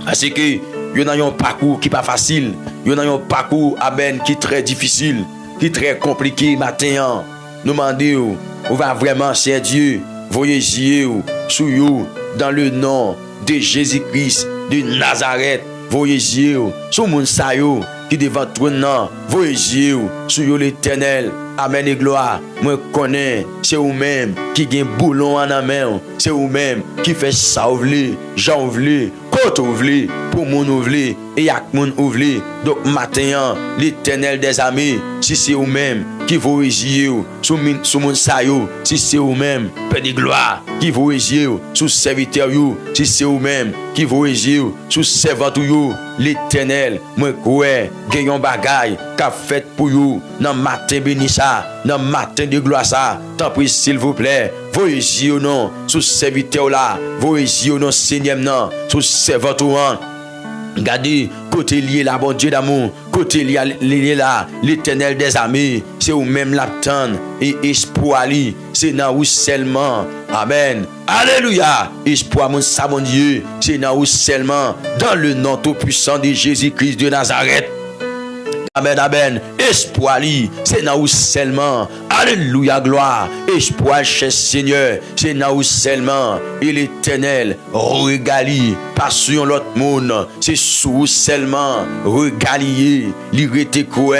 Parce que yo dans un parcours qui pas facile. Yo dans un parcours amen qui très difficile, qui très compliqué matin. Nous demandons, on va vraiment, cher Dieu, voyager sous yo dans le nom de Jésus-Christ de Nazareth. Voyager sous mon sayo qui devant trône, voyager sous yo l'Éternel. Amen et gloire. Moi connais, c'est vous-même qui gagne boulon en main. C'est vous-même qui fait ça ouvler, j'en ouvler, côte ouvler, pour mon ouvler et yak mon ouvler. Donc matin, l'Éternel des armées, si c'est vous-même qui voyagez sous mon sayo, si c'est vous-même, Père de gloire, qui voyagez sous serviteur yo, si c'est vous-même qui voyagez sous servant yo, l'Éternel, moi quoi, gagne un bagaille qu'a fait pour vous dans matin béni ça, dans matin de gloire ça. Tant pis s'il vous plaît, voyagez non sous serviteur là, voyagez non Seigneur non, sous servant ou regardez, côté lié là, bon Dieu d'amour, côté lié là, l'Éternel des armées, c'est où même l'attendre et espoir li, c'est dans où seulement, amen, alléluia, espoir mon ça mon Dieu, c'est dans où seulement, dans le nom tout puissant de Jésus-Christ de Nazareth. Amen, amen. Espoir, c'est là où seulement. Alléluia, gloire. Espoir, cher Seigneur, c'est là où seulement. Et l'Éternel, regali, pas sur l'autre monde. C'est sous seulement. Regalier, l'irrité quoi.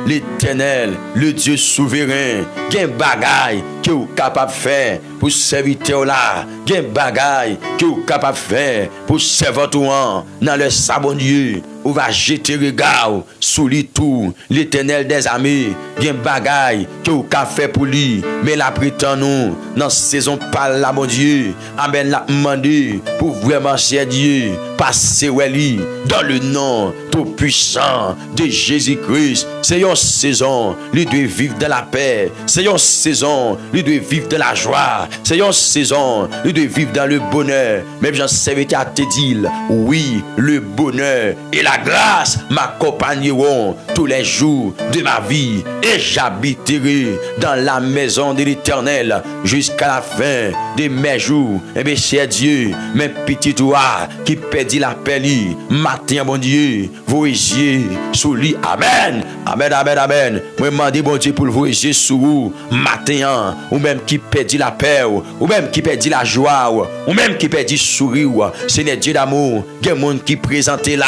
L'Éternel, le Dieu souverain. Quel bagaille que vous capable de faire pour serviteur là. Quel bagaille que vous capable de faire pour serviteur dans le sabon Dieu. On va jeter regard sous lui tout, l'Éternel des armées, bien bagaille que vous avez fait pour lui, mais la prétend nous, dans saison par là, mon Dieu, amen, la demandé pour vraiment, cher Dieu, passer lui, dans le nom tout puissant de Jésus-Christ. C'est une saison, lui doit vivre de la paix, c'est une saison, lui doit vivre de la joie, c'est une saison, lui doit vivre dans le bonheur. Même j'en savais à te dire, oui, le bonheur et la grâce m'accompagneront tous les jours de ma vie et j'habiterai dans la maison de l'Éternel jusqu'à la fin de mes jours. Et bien, cher Dieu, mes petits doigts qui perdit la paix, matin, bon Dieu, voyager sous lui. Amen. Amen, amen, amen. Moi, je demande, bon Dieu, pour le voyager sous vous, matin, ou même qui perdit la paix, ou même qui perdit la joie, ou même qui perdit sourire. Seigneur Dieu d'amour, il y a des gens qui présentent là.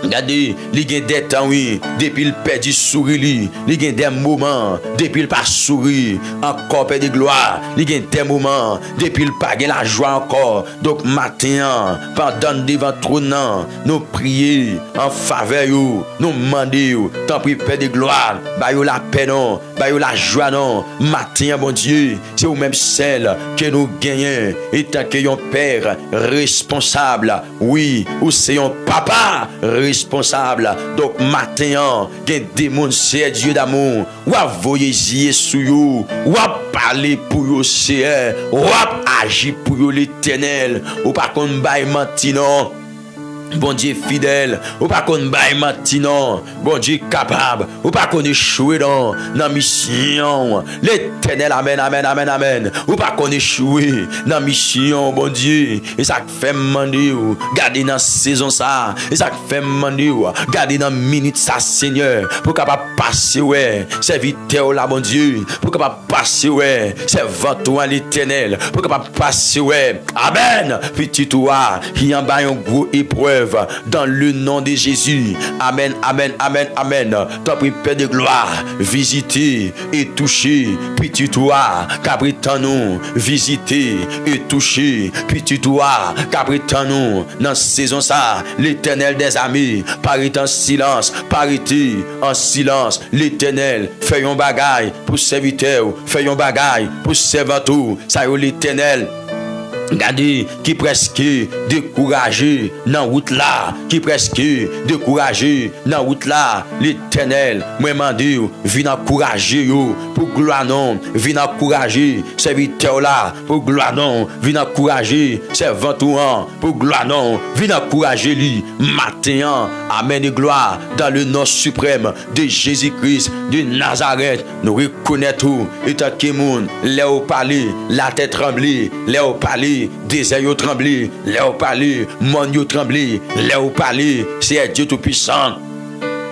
Regardez, il y a des temps, oui, depuis le père du sourire, il y a des moments, depuis le pas sourire, encore père de gloire, il y a des moments, depuis le pas la joie encore. Donc, matin, pendant devant trône, nous prions en faveur, nous demandons, tant pis père de gloire, baillons la paix, non, baillons la joie, non, matin, bon Dieu, c'est vous-même celle que nous gagnons, et tant que un père responsable, oui, ou c'est un papa responsable. Donc matin, il y a des gens, c'est Dieu d'amour, ou à voyager sur vous, ou à parler pour vous, c'est ou à agir pour vous l'Éternel, ou pas qu'on baille maintenant. Bon Dieu fidèle, ou pas qu'on baille maintenant, bon Dieu capable, ou pas qu'on échoue dans la mission, l'Éternel, amen, amen, amen, amen, ou pas qu'on échoue dans la mission, bon Dieu, et ça fait demander, garder dans la saison ça, et ça fait demander, garder dans la minute ça, Seigneur, pour capable passer, ouais, serviteur là, bon Dieu, pour capable passer, ouais, servant l'Éternel, pour capable passer, ouais, amen, petit toi, qui en bas un gros épreuve, dans le nom de Jésus. Amen, amen, amen, amen. T'as pris Père de gloire, visiter et toucher, petit toi, qu'abritant nous, visiter et toucher, petit toi, qu'abritant nous, dans saison ça, l'Éternel des armées, parité en silence, parité en silence, l'Éternel, fait un bagaille pour serviteur, fait un bagaille pour serviteur, ça y est l'Éternel. Regardez, qui presque découragé dans route là, qui presque découragé dans route là, l'Éternel, moi mandé, viens encourager yo pour gloire non, viens encourager serviteur là pour gloire non, viens encourager servant pour gloire non, viens encourager lui matin, amen et gloire dans le nom suprême de Jésus-Christ de Nazareth. Nous reconnaissons et tant que monde, les au parler, la tête tremblée, les au parler, désert yo tremblé, les au parler, monde yo tremblé, les au parler, c'est Dieu tout puissant.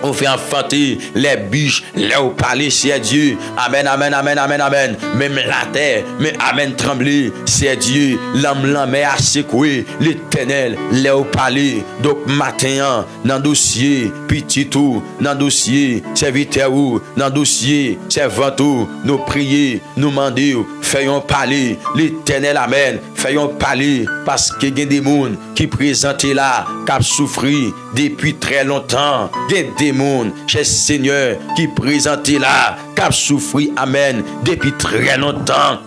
On fait enfanter les biches, les au parler, c'est Dieu. Amen, amen, amen, amen, amen. Même la terre, mais amen, trembler, c'est Dieu. L'âme mais à secouer, l'Éternel, les au parler. Donc, matin, dans dossier, petit tout, dans dossier, serviteur ou, dans dossier, servant tout, nous prier, nous demander, faisons parler, l'Éternel, amen, faisons parler, parce qu'il y a des gens qui présentent là, qui ont souffert depuis très longtemps, des monde, cher Seigneur, qui présentait là, qui a souffert, amen, depuis très longtemps.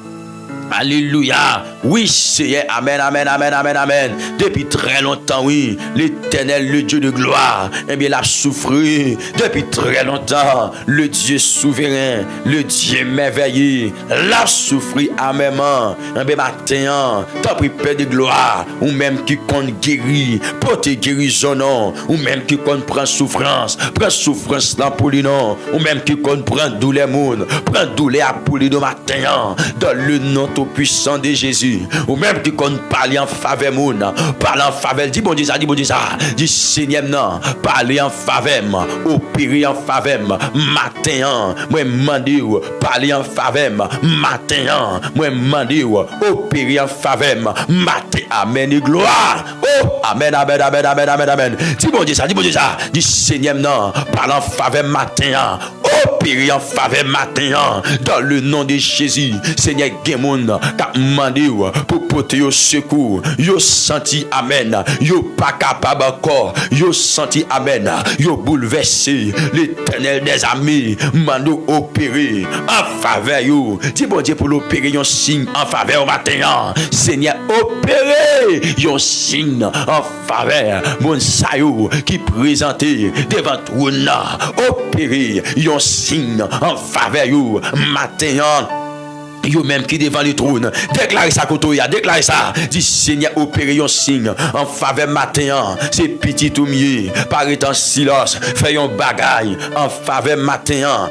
Alléluia. Oui, Seigneur. Amen, amen, amen, amen, amen. Depuis très longtemps, oui. L'Éternel, le Dieu de gloire, eh bien, il a souffert. Depuis très longtemps, le Dieu souverain, le Dieu merveilleux, l'a souffert amènement. Eh bien, matin, t'as pris paix de gloire, ou même qui compte guérir, porte guérison, non, ou même qui compte prendre souffrance là pour lui, non, ou même qui compte prendre douleur, monde, prendre douleur pour lui de matin, dans le nom puissant de Jésus, ou même qui qu'on parle en faveur moun, parle en faveur, dis bon Dieu ça, dis Seigneur non, parle en faveur, opérer en faveur, matin, moi mandé parler en faveur, matin, moi mandé opérer en faveur, matin, amen et gloire, oh, amen, amen, amen, amen, amen, amen, dis bon Dieu ça, dis Seigneur non, parle en faveur, matin, opérer en faveur, matin, dans le nom de Jésus, Seigneur, Gémoun, qu'a demandé pour porter au secours, yo senti amen, yo pas capable encore, yo senti amen, yo bouleversé, l'Éternel des amis, mando opérer en faveur yo, dis bon Dieu pour l'opérer un signe en faveur au matin, Seigneur opérer un signe en faveur, mon sayo qui présenté devant trône, opérer un signe en faveur yo, matin. Yo même qui devant le trône, déclarez ça côté ya, déclarez ça, dit Seigneur opérez un signe en faveur matin, c'est petit ou mieux, paraît en silence, fait un bagaille en faveur matin,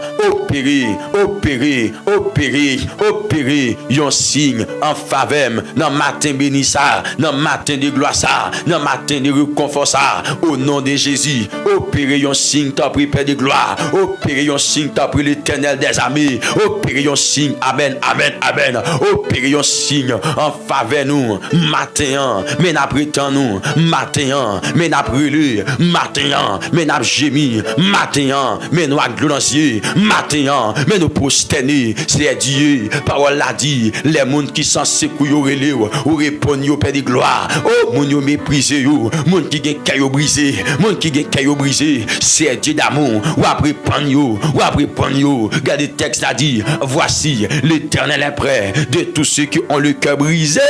opérez un signe en faveur dans matin béni ça, dans matin de gloire ça, dans matin de réconfort ça, au nom de Jésus, opérez un signe t'as pris paix de gloire, opérez un signe t'as pris l'Éternel des armées, opérez un signe, amen, amen. Amen. Opérez un signe en faveur nous. Matin, mais n'a prétend nous. Matin, mais n'a brûlé. Matin, mais n'a gémi. Matin, mais nous glorifié. Matin, mais nous prosterner. C'est Dieu. Parole l'a dit. Les mondes qui sont secoués au relais ou répondent au Père de gloire. Oh, mon yo méprisé yo. Monde qui gagne caillou brisé. Monde qui gagne caillou brisé. C'est Dieu d'amour. Ou après prendre yo. Ou après prendre yo. Regardez le texte a dit. Voici l'Éternel est près de tous ceux qui ont le cœur brisé.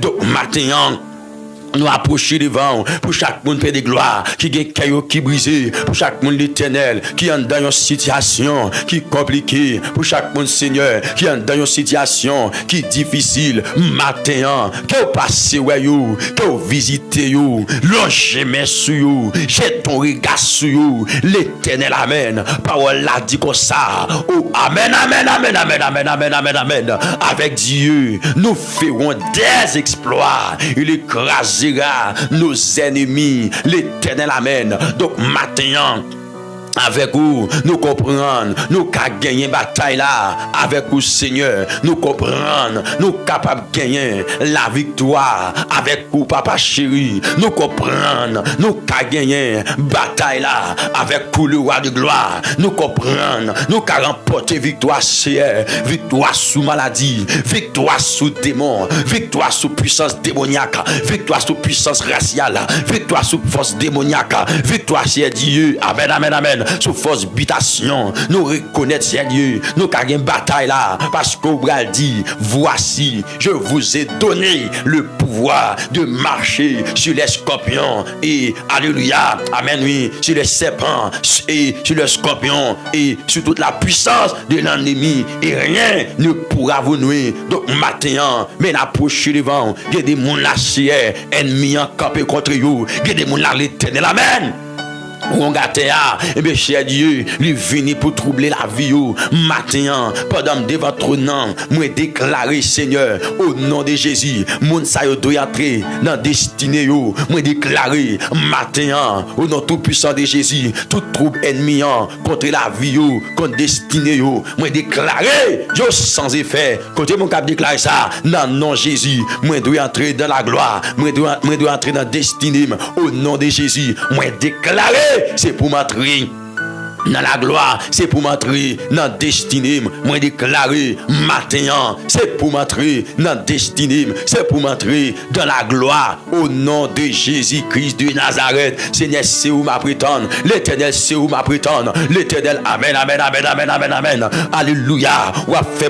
Donc maintenant, nous approcher devant pour chaque monde fait de gloire qui gagne caillou qui brisé, pour chaque monde l'Éternel qui est dans une situation qui est compliquée, pour chaque monde Seigneur qui est dans une situation qui est difficile, matin que vous passez que vous visitez longez mes sur jette ton regard sur l'Éternel, amen. Parole l'a dit comme ça, oh amen, amen, amen, amen, amen, amen, amen, amen. Avec Dieu nous ferons des exploits, il écrasera nos ennemis, l'Éternel, amen. Donc matin avec vous, nous comprenons, nous qu'à gagner bataille là, avec vous Seigneur, nous comprenons, nous capables de gagner la victoire, avec vous Papa chéri, nous comprenons, nous qu'à gagner bataille là, avec vous le roi de gloire, nous comprenons, nous qu'à remporter victoire Seigneur, victoire sous maladie, victoire sous démon, victoire sous puissance démoniaque, victoire sous puissance raciale, victoire sous force démoniaque, victoire c'est Dieu, amen, amen, amen. sous force habitation, nous reconnaître, Seigneur, nous avons une bataille là, parce qu'on va dire, voici, je vous ai donné le pouvoir de marcher sur les scorpions et, alléluia, amen, oui, sur les serpents et sur les scorpions et sur toute la puissance de l'ennemi, et rien ne pourra vous nuire. Donc, maintenant, mais approchez devant, il y a des gens là, ennemis en campé contre vous, il y a des gens là, l'éternel, amen. On gâte et bien cher Dieu, lui venu pour troubler la vie matin pendant devant votre nom, moi déclarer Seigneur au nom de Jésus, mon sa yo doit entrer dans destinée yo, moi déclarer matin au nom tout puissant de Jésus, tout trouble ennemi contre la vie yo, contre destinée yo, moi déclarer yo sans effet, côté mon cap déclarer ça dans nom Jésus, moi dois entrer dans la gloire, moi dois entrer dans destinée au nom de Jésus, moi déclarer c'est pour m'entrer dans la gloire, c'est pour m'entrer dans destinée, moi déclarer matin, c'est pour m'entrer dans destinée, c'est pour m'entrer dans la gloire au nom de Jésus-Christ de Nazareth. Seigneur, c'est où ma prétendre, l'éternel c'est où ma prétendre, l'éternel, amen, amen, amen, amen, amen, amen, alléluia, ou a fait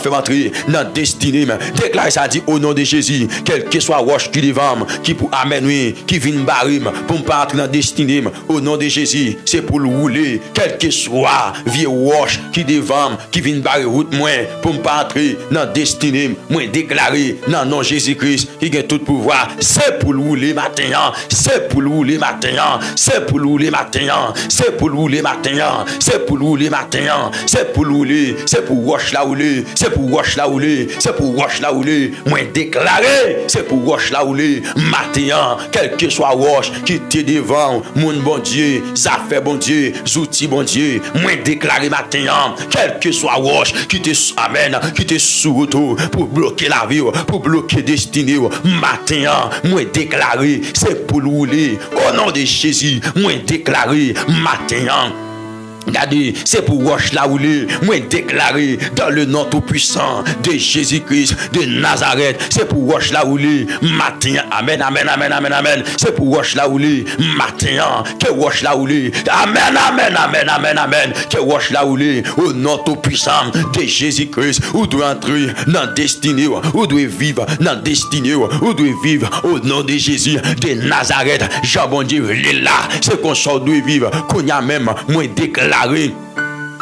m'entrer dans destinée, déclare ça dit au nom de Jésus, quel que soit roche qui devant, qui pour amen, oui, qui vient barim, pour me pas entrer dans destinée, au nom de Jésus, c'est pour le rouler, quel que soit vieux roche qui devant, qui vient barrer route moi pour me pas entrer dans destinée, moi déclarer dans nom Jésus-Christ qui a tout pouvoir, c'est pour rouler matin, c'est pour rouler matin, c'est pour rouler matin, c'est pour rouler matin, c'est pour rouler matin, c'est pour rouler, c'est pour roche la rouler, c'est pour roche la rouler, c'est pour roche la rouler, moi déclarer, c'est pour roche la rouler matin, quel que soit roche qui te devant, mon bon Dieu, ça fait bon Dieu, outils bon Dieu, moi déclarer matin, quel que soit roche qui te amène, qui te sous pour bloquer la vie, pour bloquer destinée, matin, moi déclarer, c'est pour rouler, au nom de Jésus, moi déclarer matin. Regardez, c'est pour roche la rouler, moi déclarer dans le nom tout puissant de Jésus-Christ de Nazareth, c'est pour roche la rouler matin, amen, amen, amen, amen, amen, c'est pour roche la rouler matin, que roche la rouler, amen, amen, amen, amen, amen, que roche la rouler au nom tout puissant de Jésus-Christ, où doit entrer dans destinée, où doit vivre dans destinée, où doit vivre au nom de Jésus de Nazareth, Jean bon Dieu, il est là, c'est qu'on sort doit vivre, qu'on y a même, moi déclarer.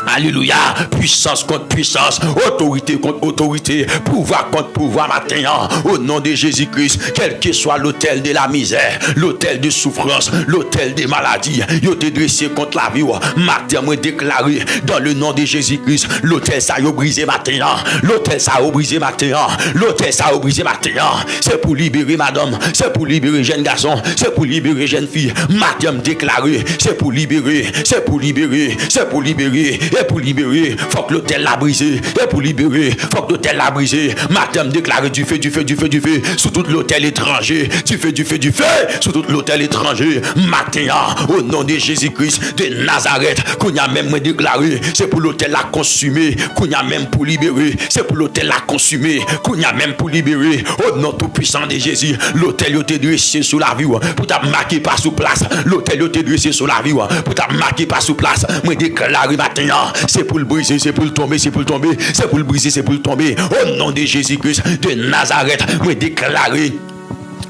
Alléluia, puissance contre puissance, autorité contre autorité, pouvoir contre pouvoir matin, au nom de Jésus-Christ, quel que soit l'autel de la misère, l'autel de souffrance, l'autel des maladies, yo te dressé contre la vie, matin, moi déclaré, dans le nom de Jésus-Christ, l'autel ça yo brisé matin, l'autel ça yo brisé matin, l'autel ça yo brisé matin, c'est pour libérer madame, c'est pour libérer jeune garçon, c'est pour libérer jeune fille, matin déclaré, c'est pour libérer, c'est pour libérer, c'est pour libérer. Et pour libérer, faut que l'hôtel l'a brisé. Et pour libérer, faut que l'hôtel l'a brisé. Madame déclare du feu, du feu, du feu, du feu sur tout l'hôtel étranger. Du feu, du feu, du feu sur tout l'hôtel étranger. Matin, au nom de Jésus-Christ de Nazareth, qu'on a même déclaré, c'est pour l'hôtel l'a consumé. Qu'on a même pour libérer, c'est pour l'hôtel l'a consumé. Qu'on a même pour libérer, au nom tout puissant de Jésus. L'hôtel était dressé sous la vie, pour t'a marqué pas sous place. L'hôtel était dressé sous la vie, pour t'a marqué pas sous place. Moi déclaré matin. C'est pour le briser, c'est pour le tomber, c'est pour le tomber, c'est pour le briser, c'est pour le tomber. Au nom de Jésus-Christ de Nazareth, moi déclarer.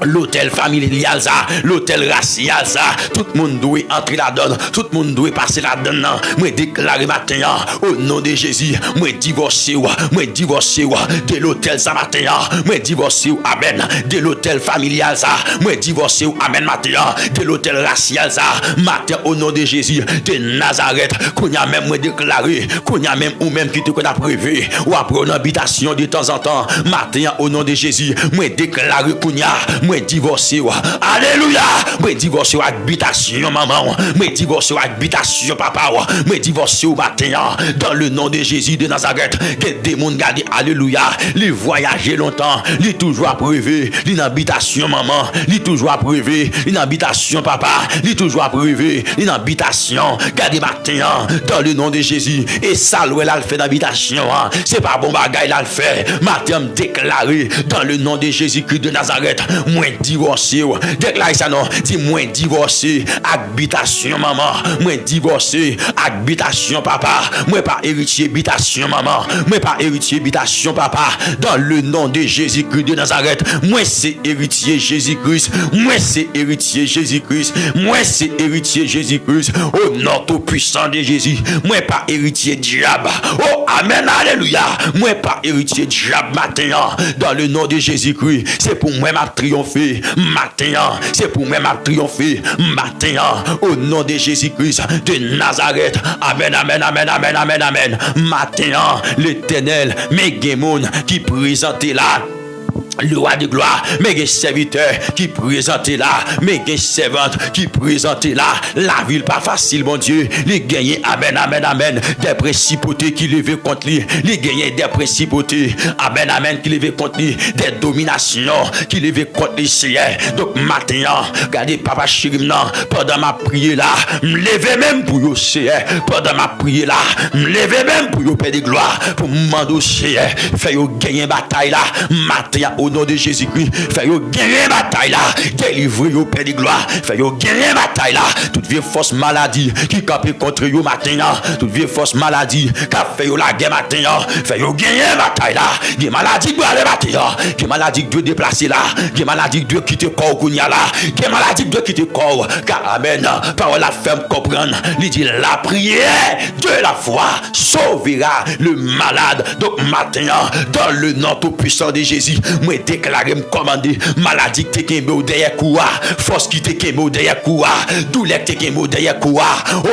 L'hôtel familial ça, l'hôtel racial ça, tout le monde doit entrer là-dedans, tout le monde doit passer là-dedans. Moi déclarer matin, au nom de Jésus, moi divorcer de l'hôtel ça matin, moi divorcer, amen, de l'hôtel familial ça, moi divorcer, amen matin, de l'hôtel racial ça, matin au nom de Jésus de Nazareth, qu'on y a même moi déclaré, qu'on y a même ou même qui te qu'on a prévu, ou après une habitation de temps en temps, matin au nom de Jésus, moi déclaré qu'on y a moi divorcé, alléluia, moi divorcé habitation maman, moi divorcé habitation papa, moi divorcé au matin, dans le nom de Jésus de Nazareth, que des monde garder, alléluia, les voyager longtemps, les toujours apprévé, une habitation maman, les toujours apprévé, une habitation papa, les toujours apprévé, une habitation, garder matin, dans le nom de Jésus, et ça l'ouel a fait d'habitation, c'est pas bon bagaille là le fait, matin déclaré, dans le nom de Jésus-Christ de Nazareth, moins divorcé. Déclare ça non, dis moins divorcé, habitation maman, moins divorcé, habitation papa, moi pas héritier habitation maman, moi pas héritier habitation papa, dans le nom de Jésus-Christ de Nazareth, moi c'est héritier Jésus-Christ, moi c'est héritier Jésus-Christ, moi c'est héritier Jésus-Christ, au nom tout puissant de Jésus, moi pas héritier diable, oh amen, alléluia, moi pas héritier diable matin, dans le nom de Jésus-Christ, c'est pour moi m'a triompher, matin, c'est pour moi m'a triompher, matin, au nom de Jésus-Christ de Nazareth, amen, amen, amen, amen, amen, amen, matin, l'Éternel, mes gémons qui présentent là, le roi de gloire, mes serviteurs qui présentent là, mes servantes qui présentent là, la ville pas facile, mon Dieu, les gagner, amen, amen, amen, des principautés qui levaient contre lui, les gagner des principautés, amen, amen, qui levaient contre lui, des dominations qui levaient contre lui, Seigneur. Donc maintenant, regardez, papa chéri, pendant ma prière là, me lever même pour vous, Seigneur, pendant ma prière là, me lever même pour vous, Père de gloire, pour me demander, Seigneur, faire gagner bataille là, matin, au nom de Jésus-Christ, fais-yo gagner bataille là, délivrer au Père de gloire, fais-yo gagner bataille là, toute vieille force maladie qui capé contre yo matin, toute vieille force maladie qui a fait yo la guerre matin, fais-yo gagner bataille là, des maladies qui doit aller matin, des maladies qui doit déplacer là, des maladies qui doit quitter corps kounya là, des maladies qui doit quitter corps, car amen, parole la ferme comprendre, il dit la prière de la foi sauvera le malade. Donc matin, dans le nom tout puissant de Jésus, moi déclarer me commander maladie qui te kembe derrière quoi, force qui te kembe derrière quoi, douleur qui te kembe derrière quoi,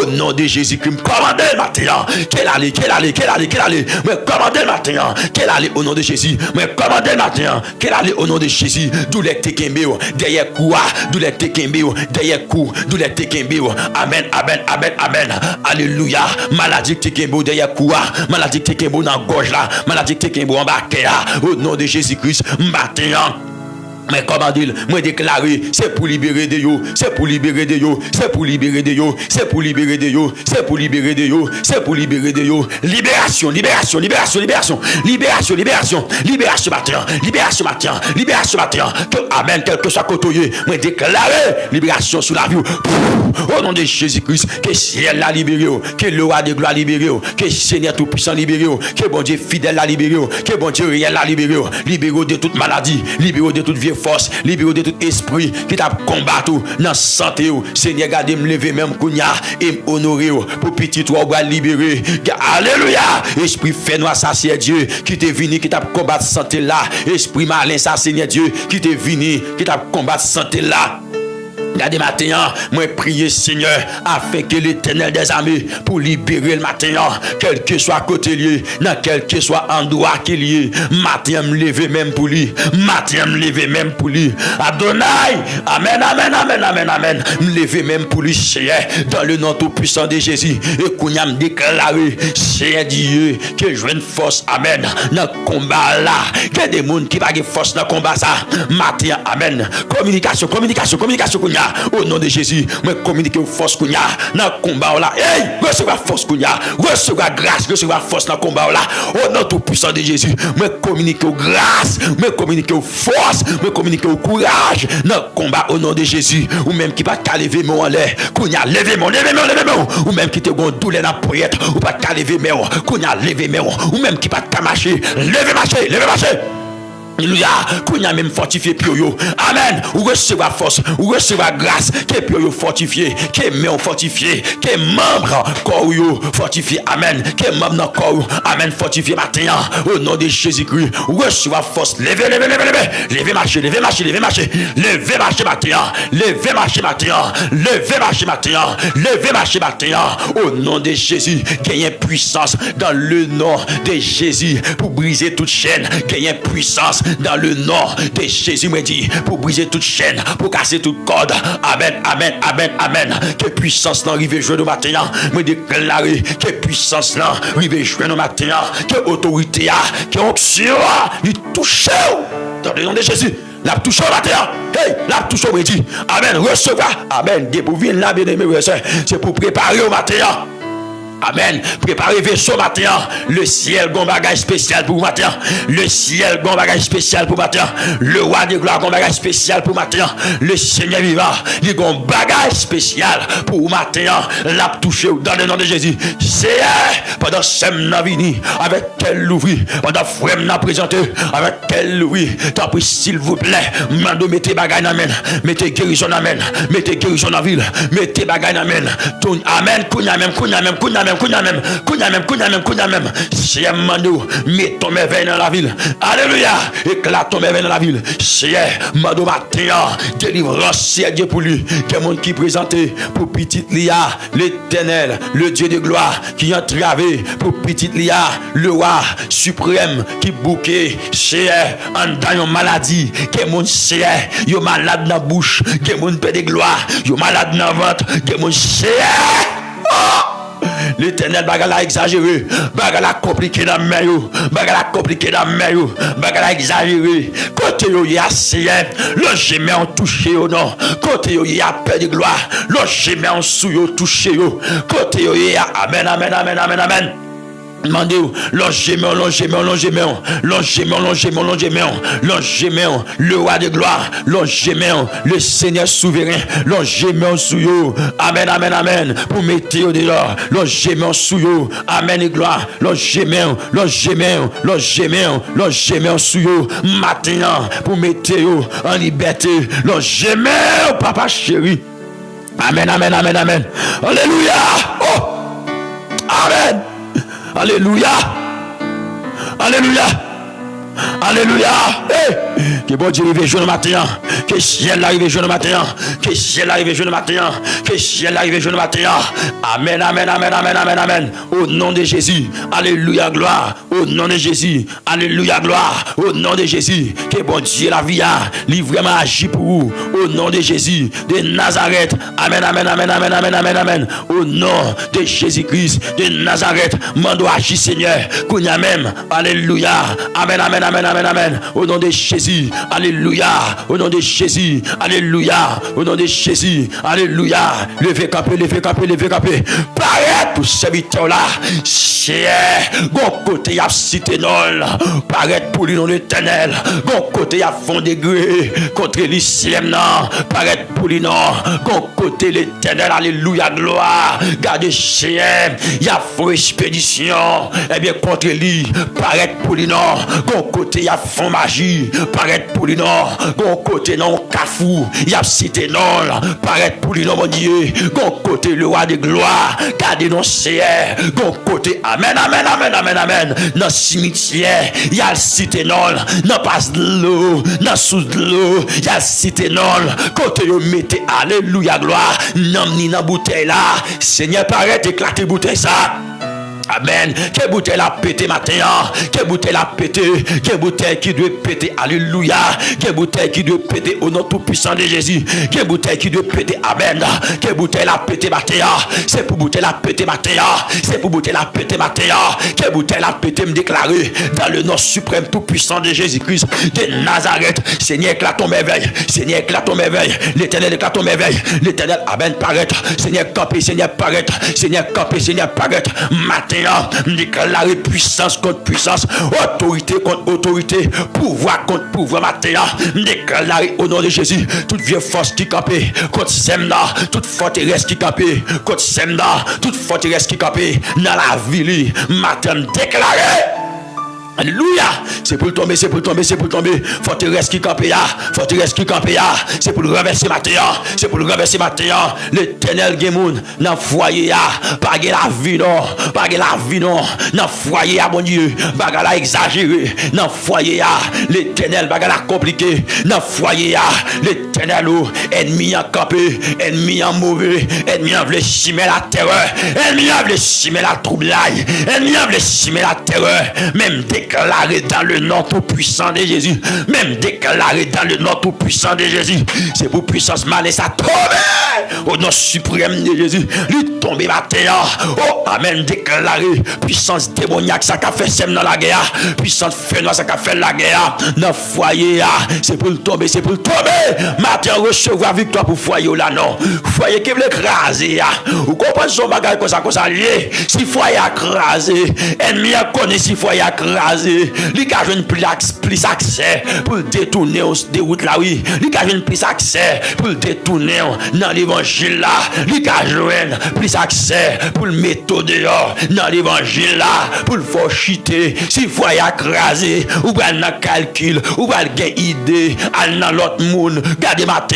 au nom de Jésus qui me commander matin, qu'elle allait, me commander matin, qu'elle allait au nom de Jésus, me commander matin, qu'elle allait au nom de Jésus, douleur qui te kembe derrière quoi, douleur qui te kembe derrière coup, douleur qui te kembe, amen, amen, amen, amen, alléluia, maladie qui te kembe derrière quoi, maladie qui te kembe dans gorge là, maladie qui te kembe en bas au nom de Jésus-Christ, matin. Mais comment dire, moi déclarer, c'est pour libérer de yo, c'est pour libérer de yo, c'est pour libérer de yo, c'est pour libérer de yo, c'est pour libérer de yo, c'est pour libérer de yo. Libération, libération, libération, libération, libération, libération, libération matin, libération matin, libération matin. Que amen, quel que soit côtoyé, moi déclarer libération sur la vie. Au nom de Jésus-Christ, que ciel l'a libéré, que le roi de gloire libéré, que Seigneur tout puissant libéré, que bon Dieu fidèle l'a libéré, que bon Dieu réel l'a libéré, libéré de toute maladie, libéré de toute vieille force, libéré de tout esprit qui t'a combattu dans la santé. Seigneur, gardez me lever même kounya et m'honorer pour petit toi va libérer. Alléluia. Esprit fait noir ça c'est Dieu qui t'est venu qui t'a combattu santé là. Esprit malin ça Seigneur Dieu qui t'est venu qui t'a combattu santé là. Regardez matin, moi prier Seigneur afin que l'Éternel des armées pour libérer le matin, quel que soit côté lié, dans quel que soit endroit qu'il y est, matin me lever même pour lui, matin me lever même pour lui. Adonai, amen, amen, amen, amen, amen, me lever même pour lui, Seigneur, dans le nom tout puissant de Jésus, et qu'on a me déclaré, Seigneur Dieu, que je veux une force, amen, dans le combat là, qu'il y a des gens qui n'ont pas force dans le combat ça, matin, amen, communication, au nom de Jésus, moi communiquer aux forces qu'on y a dans le combat là. Hey, recevez force qu'on y a, recevez grâce, recevez force dans le combat là. Au nom tout puissant de Jésus, moi communiquer aux grâce, moi communiquer aux forces, moi communiquer au courage dans le combat au nom de Jésus. Ou même qui pas qu'à lever mon en l'air, qu'on y a levé mon, ou même qui te gon douleur dans la poiette, ou pas qu'à lever mon, qu'on y a levé mon, ou même qui pas qu'à marcher, lever marcher. Alléluia, qu'on a même fortifié Pio. Amen. Ou recevoir force, ou recevoir grâce, que Pio fortifié, que main fortifié, que membre corps fortifié. Amen. Que membre dans corps. Amen. Fortifié matin. Au nom de Jésus-Christ. Ou recevoir force. Levez marcher matin. Levez marcher matin. Au nom de Jésus. Gagnez puissance dans le nom de Jésus pour briser toute chaîne. Gagnez puissance dans le nom de Jésus, me dit, pour briser toute chaîne, pour casser toute corde. Amen, amen, amen, amen. Que puissance là arrive jouer le matin, me déclarer que puissance là arrive jouer le matin, que autorité a, que onction a, il touche dans le nom de Jésus. La touche au matin, hey, la touche au midi. Amen, recevoir, amen. Dépouvine la bien-aimée, c'est pour préparer au matin. Amen. Préparez vaisseau matin. Le ciel, gon bagage spécial pour matin. Le ciel, gon bagage spécial pour matin. Le roi de gloire, gon bagage spécial pour matin. Le Seigneur vivant, il gon bagage spécial pour matin. L'a touché dans le nom de Jésus. C'est pendant sem n'a vini avec quel l'ouvri. Pendant frère n'a présenté avec quel l'ouvri. T'as pris s'il vous plaît. Mando mettez bagage dans men. Mettez guérison dans men. Mettez guérison dans la ville. Mettez bagage dans men. Amen. Kounya même. C'est Mando, mets ton merveille dans la ville. Alléluia. Éclate ton merveille dans la ville. C'est Mando matin. Délivrance, c'est Dieu pour lui. Quel monde qui présenté pour petite Lia, l'Éternel, le Dieu de gloire, qui a travé pour petite Lia, le roi suprême qui bouquet. C'est en dans une maladie. Quel monde c'est yo malade dans la bouche. Quel monde perd de gloire. Yo malade dans le ventre. Quel monde c'est. L'Éternel bagala exagéré, bagala compliqué dans mer yo, bagala compliqué dans mer yo, bagala exagéré. Côté yo y a CM, le gémé en touché yo non. Côté yo y a paix de gloire, le gémé en sou yo touché yo. Côté yo y a amen. Demandez l'ongément, le roi de gloire, l'ongément, le Seigneur souverain, l'ongément sous yo, amen, pour mettre yo dehors, l'ongément sous yo, amen et gloire, l'ongément sous yo, maintenant, pour mettre yo en liberté, l'ongément, papa chéri, amen, alléluia, oh, amen. Alléluia. Hey. Que bon Dieu arrive jeune matin. Que ciel arrive jeune matin. Que ciel arrive jeune matin. Que ciel arrive jeune matin. Amen. Au nom de Jésus. Alléluia, gloire. Au nom de Jésus. Alléluia, gloire. Au nom de Jésus. Que bon Dieu la vie a. Lui vraiment agit pour vous. Au nom de Jésus. De Nazareth. Amen. Au nom de Jésus-Christ. De Nazareth. Mando agit Seigneur. Kounya même. Alléluia. Amen. Au nom de Jésus, alléluia. Au nom de Jésus, alléluia. Au nom de Jésus, alléluia. Levez capé. Paraît pour serviteur là. C'est bon côté y a cité nol. Paraît pour lui nom l'Éternel. Bon côté y a fond degré contre l'Islam non. Paraît pour lui non. Bon côté l'Éternel, alléluia, gloire. Gardez chien, y a fond expédition. Eh bien contre lui, paraît pour lui non. Bon côté y a fond magie, paraît pour lui non. Bon côté non cafou, y a cité non. Paraît pour lui non mon Dieu. Bon côté le roi de gloire, gardez non c'est. Bon côté amen. Dans cimetière, y a cité non. Dans passe de l'eau, dans sous de l'eau, y a cité non. Côté yo mettez alléluia gloire. Non ni dans bouteille là. Seigneur paraît éclater bouteille ça. Amen. Quelle bouteille a pété matin? Quelle bouteille a pété? Quelle bouteille qui doit péter? Alléluia. Quelle bouteille qui doit péter au nom tout puissant de Jésus? Quelle bouteille qui doit péter? Amen. Quelle bouteille a pété matin? C'est pour bouteille a pété matin. C'est pour bouteille a pété matin. Quelle bouteille a pété me déclarer dans le nom suprême tout puissant de Jésus-Christ de Nazareth. Seigneur éclate ton merveille. Seigneur éclate ton merveille. L'Éternel éclate ton merveille. L'Éternel amen paraître. Seigneur campé. Seigneur paraître. Seigneur campé. Seigneur paraître. Matin. Déclarer puissance contre puissance, autorité contre autorité, pouvoir contre pouvoir matin. Déclarer au nom de Jésus toute vieille force qui campait contre Semna, toute forteresse qui campait contre Semna, toute forteresse qui campait dans la ville matin. Déclarer. Alléluia. C'est pour tomber. Forteresse qui campe là. C'est pour le renverser matin. L'Éternel Gemoun dans foyer pas la vie non. Dans foyer mon Dieu, bagala exagéré. Dans foyer l'Éternel bagala compliqué. Dans foyer l'Éternel ennemi en campé, ennemi en mauvais, ennemi en veut chimer la terreur, ennemi en veut chimer la troublade, ennemi en veut chimer la terreur, même déclaré dans le nom tout puissant de Jésus, c'est pour puissance mal et ça tombe au nom suprême de Jésus. Lui tomber matin. Oh, amen, déclaré. Puissance démoniaque, ça qu'a fait sème dans la guerre. Puissance feu noir, ça qu'a fait la guerre. Dans le foyer, c'est pour le tomber, c'est pour le tomber. Matin, recevoir victoire pour foyer là, non. Foyer qui veut écraser. Vous comprenez son bagage comme ça lié. Si foyer écrasé, ennemi connaît si foyer écrasé. Il y a plus accès pour le détourner des routes là, oui. Il y a plus accès pour le détourner dans l'évangile là. Il y a plus accès pour le mettre dehors dans l'évangile là. Pour le faire chiter. Si foyer écrasé, ou bien dans calcul, ou bien dans idée, dans l'autre monde. Gardez matin,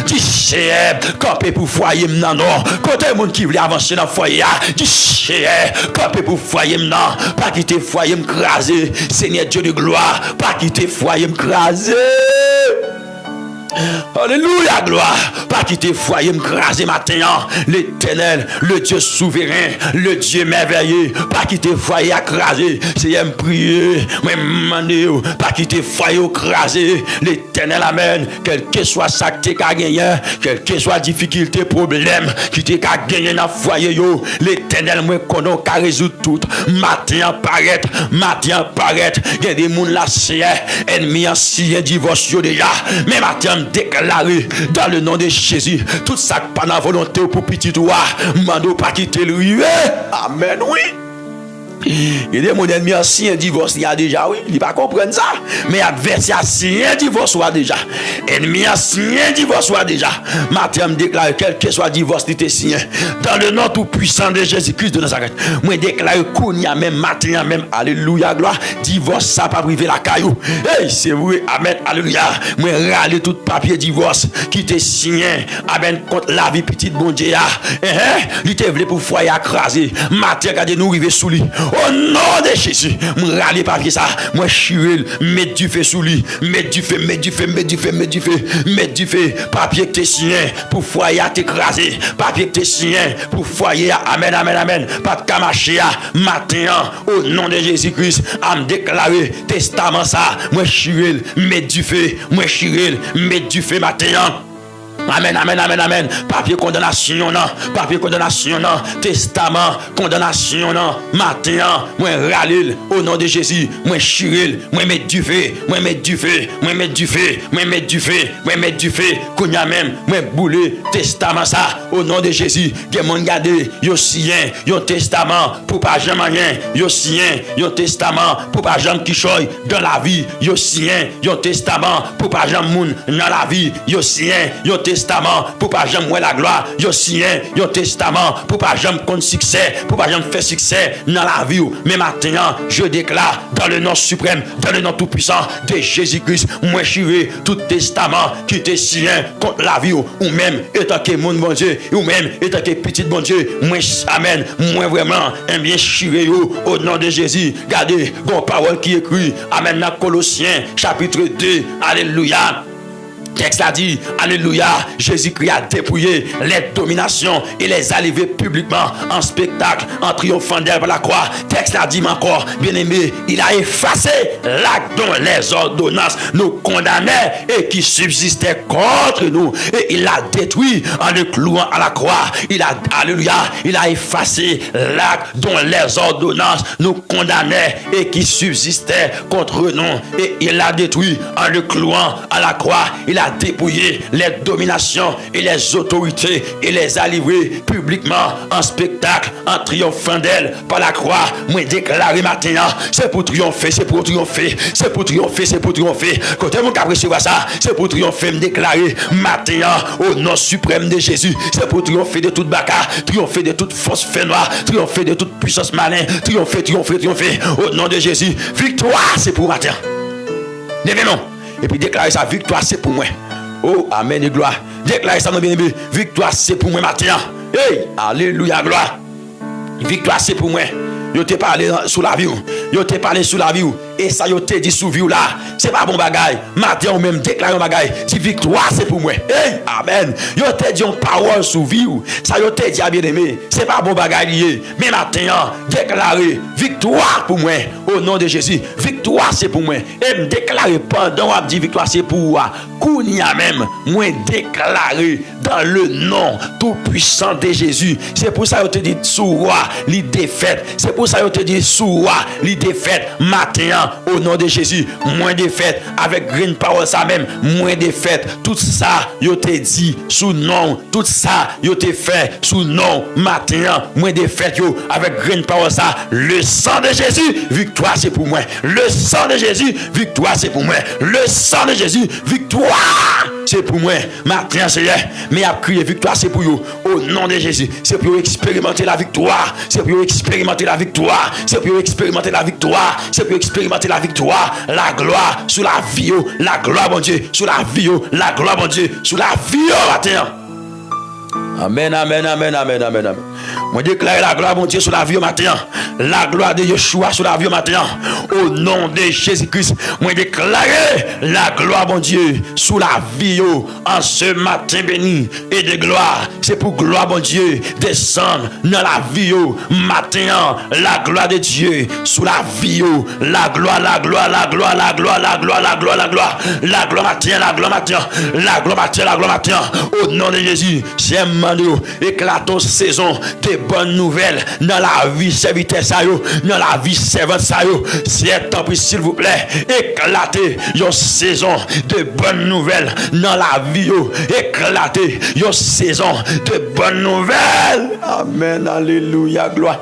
dis c'est camper pour foyer non. Côté monde qui veut avancer dans le foyer, dis c'est camper pour foyer non. Pas quitter foyer m'craser. Seigneur Dieu de gloire, pas quitter foyer m'craser. Alléluia, gloire. Pas quitter foyer m'craser matin. L'Éternel, le Dieu souverain, le Dieu merveilleux. Pas quitter foyer écrasé. Seigneur prier, moi demander pas quitter foyer écrasé. L'Éternel amen. Quel que soit ça que tu as gagné, quel que soit difficulté, problème qui tu as gagné dans foyer yo, l'Éternel moi connaît qu'à résoudre tout. Matin paraît, il y a des monde là c'est ennemi ancien divorce yo déjà. Mais matin déclaré dans le nom de Jésus, tout ça pas la volonté pour petit toi, mando pas quitter lui. Amen, oui. Il y a mon ennemi ancien divorce, il y a déjà, oui, il ne pas comprendre ça. Mais adversaire ancien divorce soit déjà. Ennemi ancien divorce soit déjà. Matin me déclare quel que soit divorce, il était signé. Dans le nom tout puissant de Jésus-Christ de Nazareth. Moi déclare qu'on y a même matin, même, alléluia, gloire. Divorce, ça pas privé la caillou. Hey, c'est vrai, amen, alléluia. Moi râler tout papier divorce qui était signé, amen, contre la vie petite bon Dieu. Il était venu pour foyer écrasé. Matin, regardez nous arriver sous lui. Au nom de Jésus, je râle papier ça. Moi, chirel, mettre du feu sous lui. Mettre du feu. Mettre du feu. Papier que tu signé pour foyer t'écraser. Papier que tu signé pour foyer. Amen. Pas de camaché matin. Au nom de Jésus-Christ, à me déclarer testament ça. Moi, chirel, mettre du feu. Moi, chirel, mettre du feu matin. Amen. Papier condamnation, non. Papier condamnation, non. Testament, condamnation, non. Matin, moi râle au nom de Jésus. Moi chiril, moi mettre du feu. Moi mettre du feu. Kounya même, moi boule. Testament ça, au nom de Jésus. Gen gade, yo sien, yo testament pour pas jamais rien. Yo sien, yo testament pour pas jamais qui choy dans la vie. Yo sien, yo testament pour pas jamais moun dans la vie. Yo sien, yo testament pour pas jamais voir la gloire. Yo signé yo testament pour pas jamais connaître succès, pour pas jamais faire succès dans la vie. Mais maintenant, je déclare dans le nom suprême, dans le nom tout puissant de Jésus-Christ, moi chiré tout testament qui te signé contre la vie ou même étant que mon bon Dieu, ou même étant que petit bon Dieu, moi amen, moi vraiment un bien chiré au nom de Jésus. Regardez, bon parole qui écrit, amen dans Colossiens chapitre 2, alléluia. Texte a dit, alléluia, Jésus-Christ a dépouillé les dominations et les a levées publiquement en spectacle, en triomphant d'elle par la croix. Texte a dit encore, bien-aimé, il a effacé l'acte dont les ordonnances nous condamnaient et qui subsistait contre nous. Et il l'a détruit en le clouant à la croix. Alléluia, il a effacé l'acte dont les ordonnances nous condamnaient et qui subsistait contre nous. Et il l'a détruit en le clouant à la croix. Il a dépouillé les dominations et les autorités et les a livrées publiquement en spectacle, en triomphant d'elle par la croix. Moi déclaré maintenant, c'est pour triompher. Quand mon cap recevoir ça, c'est pour triompher, me déclarer maintenant au nom suprême de Jésus. C'est pour triompher de toute bagarre, triompher de toute force fait noire, triompher de toute puissance malin, triompher au nom de Jésus. Victoire, c'est pour matin. Levez-nous. Et puis déclarer sa victoire, c'est pour moi. Oh, amen et gloire. Déclarer ça, mon bien-aimé. Victoire, c'est pour moi maintenant. Hey, alléluia, gloire. Victoire, c'est pour moi. Yo te parlé sous la vie. et ça yo te dit sous vie là, c'est pas bon bagaille. Matin ou même déclarer un bagaille, si victoire c'est pour moi. Hey, amen. Yo te dit une parole sous vie, ça yo te dit à bien-aimé, c'est pas bon bagaille lié. Mais matin, déclarer victoire pour moi au nom de Jésus. Victoire c'est pour moi. Et me déclarer pendant on dit victoire c'est pour moi. Kounia même, moi déclarer dans le nom tout puissant de Jésus. C'est pour ça que je te dis sous roi, les défaites. C'est pour ça que je te dis sous roi, les défaites. Maintenant, au nom de Jésus, moins défaites. Avec green power ça même, moins défaites. Tout ça, je te dit sous nom. Tout ça, je te fait sous nom. Maintenant, moins défaites. Avec green power ça, le sang de Jésus, victoire c'est pour moi. Le sang de Jésus, victoire c'est pour moi. Le sang de Jésus, victoire c'est pour moi. Maintenant, c'est mais à crier victoire, c'est pour vous. Au nom de Jésus, c'est pour expérimenter la victoire. C'est pour expérimenter la victoire. C'est pour expérimenter la victoire. C'est pour expérimenter la victoire. La gloire sous la vie. La gloire, mon Dieu, sous la vie. La gloire, mon Dieu, sous la vie. Maintenant. Amen, amen, amen, amen, amen, amen. Moi déclare la gloire, mon Dieu, sur la vie au matin. La gloire de Yeshua sur la vie au matin. Au nom de Jésus-Christ. Moi déclare la gloire, mon Dieu, sur la vie en ce matin béni et de gloire. C'est pour gloire, mon Dieu, descendre dans la vie matin. La gloire de Dieu sur la vie. La gloire, la gloire, la gloire, la gloire, la gloire, la gloire, la gloire. La gloire matin, la gloire matin. La gloire matin, la gloire matin. Au nom de Jésus, c'est éclatons saison de bonnes nouvelles dans la vie serviteur ça yo, dans la vie servante ça yo. C'est temps s'il vous plaît, éclatez une saison de bonnes nouvelles dans la vie yo. Éclatez une saison de bonnes nouvelles. Amen, alléluia, gloire.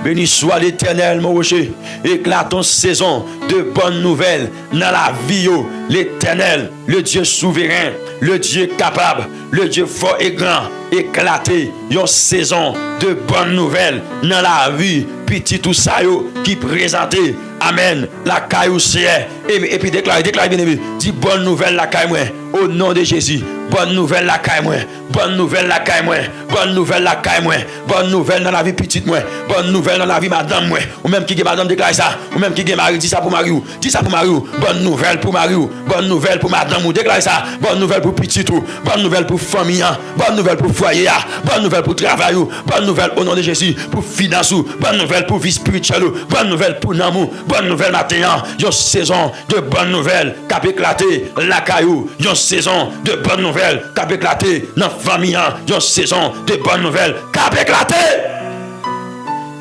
Béni soit l'Éternel, mon rocher. Éclatons saison de bonnes nouvelles dans la vie. L'Éternel, le Dieu souverain, le Dieu capable, le Dieu fort et grand. Éclater une saison de bonnes nouvelles dans la vie. Petit tout ça qui présentait. Amen. La caillou c'est. Et puis déclare bien aimé. Dis bonne nouvelle la caille moi. Au nom de Jésus. Bonne nouvelle la caille moi. Bonne nouvelle la caille moi. Bonne nouvelle la caille moi. Bonne nouvelle dans la vie petite moi. Bonne nouvelle dans la vie madame moi. Ou même qui est madame déclare ça. Ou même qui est mari dit ça pour mari. Dis ça pour mari. Bonne nouvelle pour mari. Bonne nouvelle pour madame ou déclare ça. Bonne nouvelle pour petite ou. Bonne nouvelle pour famille. Bonne nouvelle pour foyer. Bonne nouvelle pour travail. Bonne nouvelle au nom de Jésus pour finance. Bonne nouvelle pour vie spirituelle. Bonne nouvelle pour l'amour. Bonne nouvelle matin. Une saison de bonnes nouvelles qui a éclaté la caillou. Une saison de bonnes nouvelles qui a éclaté dans la famille. Une saison de bonnes nouvelles qui a éclaté.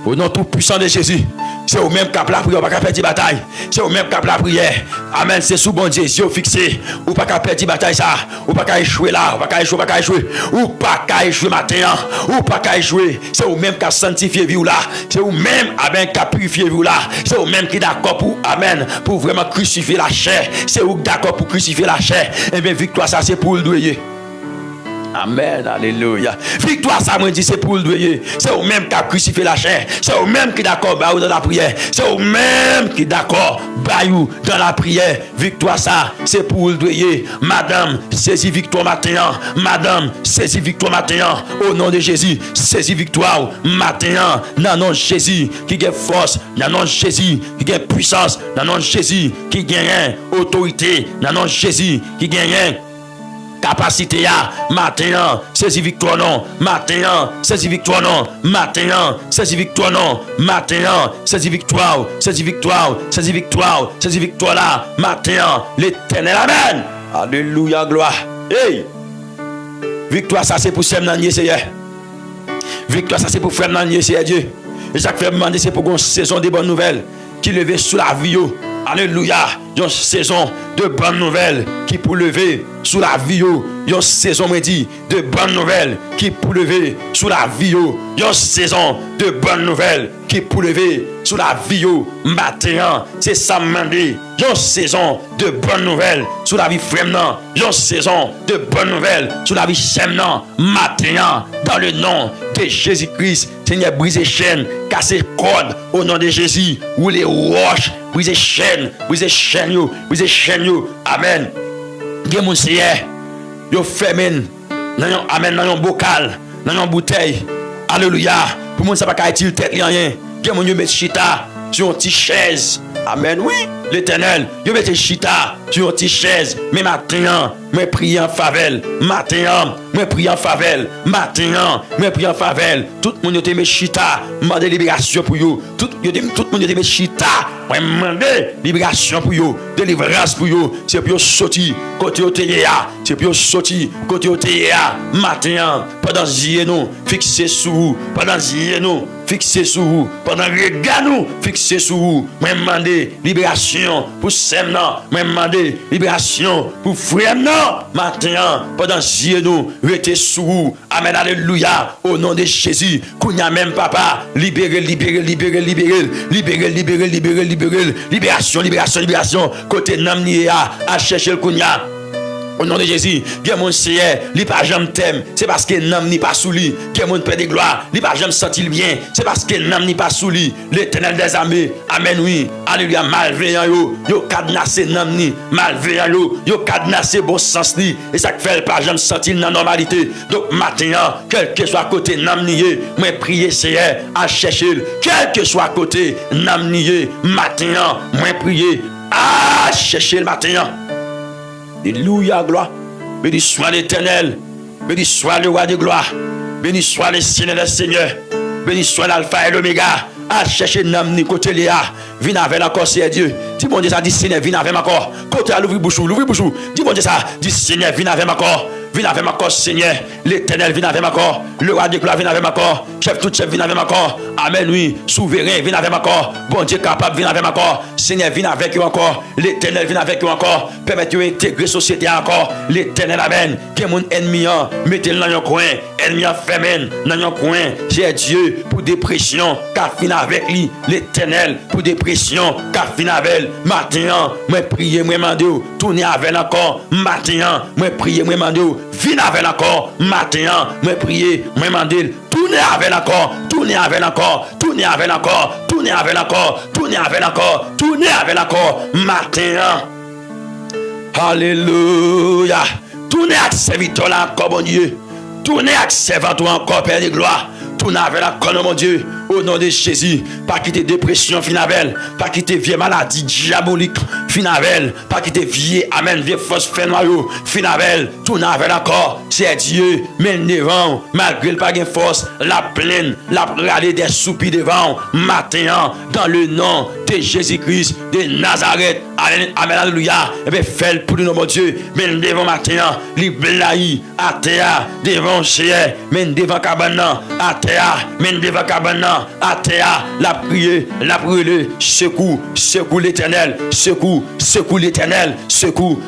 Au nom tout puissant de Jésus. C'est au même cap la prière, pas qu'à perdre bataille. C'est au même cap la prière. Amen. C'est sous bon Dieu, yeux fixés. Ou pas qu'à perdre bataille ça. Ou pas qu'à échouer là. Ou pas qu'à échouer, pas qu'à échouer. Ou pas qu'à échouer matin. Ou pas qu'à échouer. C'est au même qu'à sanctifier vie là. C'est au même amen qu'à purifier vie là. C'est au même qui d'accord pour amen pour vraiment crucifier la chair. C'est au d'accord pour crucifier la chair. Et bien victoire ça c'est pour le doyer. Amen, alléluia. Victoire, ça me dit, c'est pour le doyer. C'est au même qui a crucifié la chair. C'est au même qui d'accord dans la prière. C'est au même qui d'accord dans la prière. Victoire, ça, c'est pour le doyer. Madame, saisis victoire matin. Madame, saisis victoire matin. Au nom de Jésus, saisis victoire matin. Dans le nom de Jésus, qui gagne force. Dans le nom de Jésus, qui gagne puissance. Dans le nom de Jésus, qui gagne autorité. Dans le nom de Jésus, qui gagne capacité à matin, saisis victoire non, matin, saisis victoire non, matin, saisis victoire non, matin, saisis victoire, saisis victoire, saisis victoire, saisis victoire là, matin, l'Éternel, amen. Alléluia, gloire. Hey! Victoire, ça c'est pour Seigneur, Seigneur. Victoire, ça c'est pour frère Nanier, Seigneur Dieu. Et chaque frère demander, c'est pour une saison de bonnes nouvelles qui levait sous la vie. Alléluia. Une saison de bonnes nouvelles qui pour lever sous la vie. Une saison, me dit, de bonnes nouvelles qui pour lever sous la vie. Une saison de bonnes nouvelles qui pour lever sous la vie. Matin, c'est ça me dit. Une saison de bonnes nouvelles sous la vie frère. Une saison de bonnes nouvelles sous la vie chème. Matin, dans le nom de Jésus-Christ, Seigneur, brisez chaînes, cassez cordes au nom de Jésus. Ou les roches, brisez chaînes, brisez chaînes, brisez chaînes. Amen. Gen moun Seigneur, yo fermen, amen, dans un bocal, dans une bouteille. Alléluia. Pour moun ça pas ka utile tête rien. Gen moun yo met chita sur une petite chaise. Amen, oui. L'Éternel, je mets chita sur une petite chaise. Mais maintenant, je prie en favelle. Maintenant, je prie en favelle. Maintenant, je prie en favelle. Tout le monde te chita. Demande libération pour vous. Tout le monde te chita. Je demande libération pour vous. Délivrance pour vous. C'est pour sortir. Côté au théâtre. C'est pour sortir. Côté au théâtre. Maintenant, pendant que nous fixez sur vous. Pendant que nous fixez sur vous. Pendant que nous fixez sur vous. Je demande libération pour Semnan. Je demande libération pour frère. Maintenant, pendant que nous restez sur vous. Amen, alléluia. Au nom de Jésus. Kounya même papa. Libérez. Libération. Côté Namnia. À chercher le Kounya. Au nom de Jésus, que mon Seigneur, il pas jamais t'aime, c'est parce que n'am ni pas sous lui, que mon Père de gloire, il pas jamais senti le bien, c'est parce que n'am ni pas sous lui, l'Éternel des armées, amen oui, alléluia, malveillant yo cadenassé n'am ni, malveillant yo cadenassé bon sens ni, et ça fait pas jamais senti dans la normalité, donc maintenant, quel que soit côté n'am ni, moi prier Seigneur, à chercher, quel que soit côté n'am ni, maintenant, moi prier, à chercher le matin. Alléluia, gloire. Béni soit l'Éternel. Béni soit le roi de gloire. Béni soit le Seigneur des seigneurs. Béni soit l'alpha et l'oméga. À chercher Namni côté Léa. Viens avec encore, c'est Dieu. Dis mon Dieu ça, dis Seigneur, viens avec encore. Côté à l'ouvrir bouchou. Dis mon Dieu ça, dis Seigneur, viens avec encore. Viens avec encore, Seigneur. L'Éternel, viens avec encore. Le roi de gloire, viens avec encore. Chef tout chef, viens avec encore. Amen, oui. Souverain, viens avec encore. Bon Dieu capable, viens avec encore. Seigneur, viens avec eux encore. L'Éternel, viens avec eux encore. Permettez-vous d'intégrer la société encore. L'Éternel, amen. Que mon ennemi, mettez-le dans un coin. Ennemi, fermé dans un coin. J'ai Dieu pour dépression, car fin avec lui. L'Éternel pour dépression, car fin avec. Maintenant, moi prier, moi demander, tournez avec encore. Maintenant, moi prier, moi demander. Viens avec encore, maintenant, moi prier, moi demander, tournez avec encore, tournez avec encore, tournez avec encore, tournez avec encore, tournez avec encore, tournez avec encore, maintenant. Alléluia. Tournez avec serviteur là encore, mon Dieu. Tournez avec serviteur encore, Père de gloire. Tournez avec encore, mon Dieu. Au nom de Jésus, pas quitter dépression finavel, pas quitter vieille maladie diabolique finavel, pas quitter vieille amen vieille force fait noyau finavel, tourne avec encore, c'est Dieu, mais devant, malgré le pas de force, la plaine, la râler des soupirs devant, matin, dans le nom de Jésus-Christ de Nazareth, amen, amen, alléluia, et bien fais pour nous, mon Dieu, mais devant matin, liblaï, à terre, devant Seigneur, mais devant cabana, à terre, mais devant cabana, à terre, la prier, secoue l'Éternel, secoue l'Éternel, secoue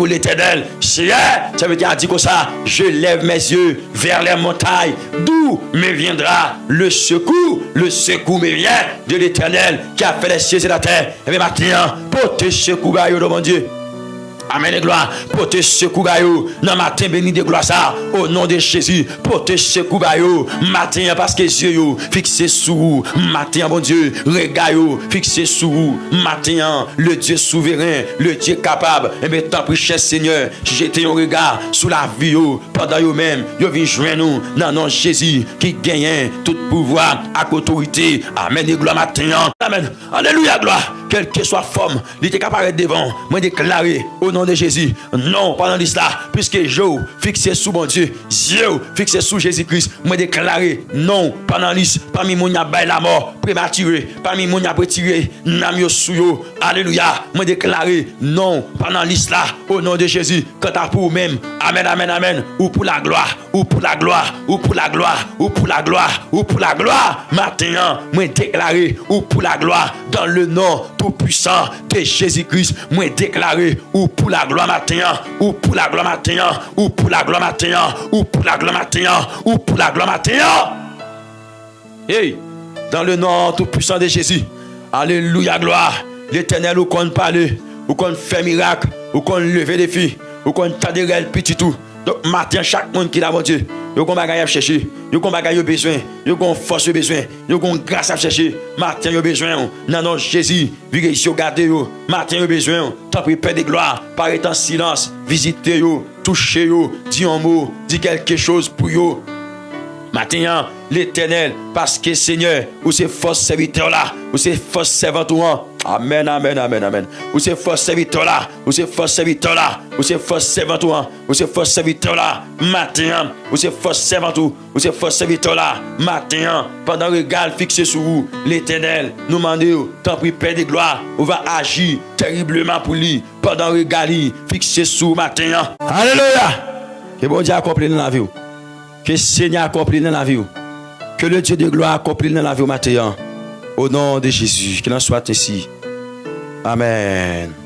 l'Éternel. Seigneur, ça veut dire comme ça, je lève mes yeux vers les montagnes, d'où me viendra le secours me vient de l'Éternel qui a fait les cieux et la terre. Et bien maintenant, pour te secourir, mon Dieu. Amen et gloire. Pour te secourir dans matin béni de gloire ça. Au nom de Jésus. Pour te secourir matin parce que Dieu fixé sous matin mon Dieu. Regard fixé sous matin le Dieu souverain, le Dieu capable. Et bien tant pis cher Seigneur, jetez un regard sous la vie pendant eux même. Yo vient joindre nous dans nom Jésus qui gagne tout pouvoir à autorité. Amen et gloire matin. Amen. Alléluia gloire. Quelle que soit forme, il était capable devant. Moi déclarer au nom de Jésus, non, pendant l'islam, puisque Joe fixé sous mon Dieu, Dieu fixé sous Jésus-Christ, moi déclarer non, pendant l'islam, parmi mon yabay la mort, prématuré, parmi mon yabay retiré, namio souyo, alléluia, moi déclarer non, pendant l'islam, au nom de Jésus, quant à pour même, amen, amen, amen, ou pour la gloire, ou pour la gloire, ou pour la gloire, ou pour la gloire, ou pour la gloire, maintenant, moi déclarer, ou pour la gloire, dans le nom tout puissant de Jésus-Christ, moi déclarer, ou pour la gloire matin, ou pour la gloire matin, ou pour la gloire matin, ou pour la gloire matin, ou pour la gloire matin. Hey, dans le nom tout puissant de Jésus, alléluia, gloire, l'Éternel, ou qu'on parle, ou qu'on fait miracle, ou qu'on leve des filles, ou qu'on t'a des règles petit tout. Donc matin, chaque monde qui l'a, mon Dieu, yo kon bagay à chercher, yo kon bagay yo besoin, yo kon force yo besoin, yo kon grâce à chercher. Matin yo besoin, non non Jésus, vire ici garder yo. Matin yo besoin, tant pis Père de gloire, paraît en silence, visitez yo, touchez yo, dis un mot, dis quelque chose pour yo. Maintenant, l'Éternel, parce que Seigneur, ou ces forces serviteurs là, ou ces forces servantes. Amen, amen, amen, amen. Ou ces forces serviteurs là, ou ces forces serviteurs là, ou ces forces servantes, ou ces forces serviteurs là, maintenant, ou ces forces servantes, ou ces forces serviteurs là, maintenant, pendant le regard fixé sur vous, l'Éternel, nous demandons, tant pis, Père de gloire, on va agir terriblement pour lui, pendant le regard fixé sur vous, maintenant. Alléluia! Que bon Dieu accomplit dans la vie. Que le Seigneur accomplit dans la vie. Que le Dieu de gloire accomplit dans la vie, maintenant. Au nom de Jésus, qu'il en soit ainsi. Amen.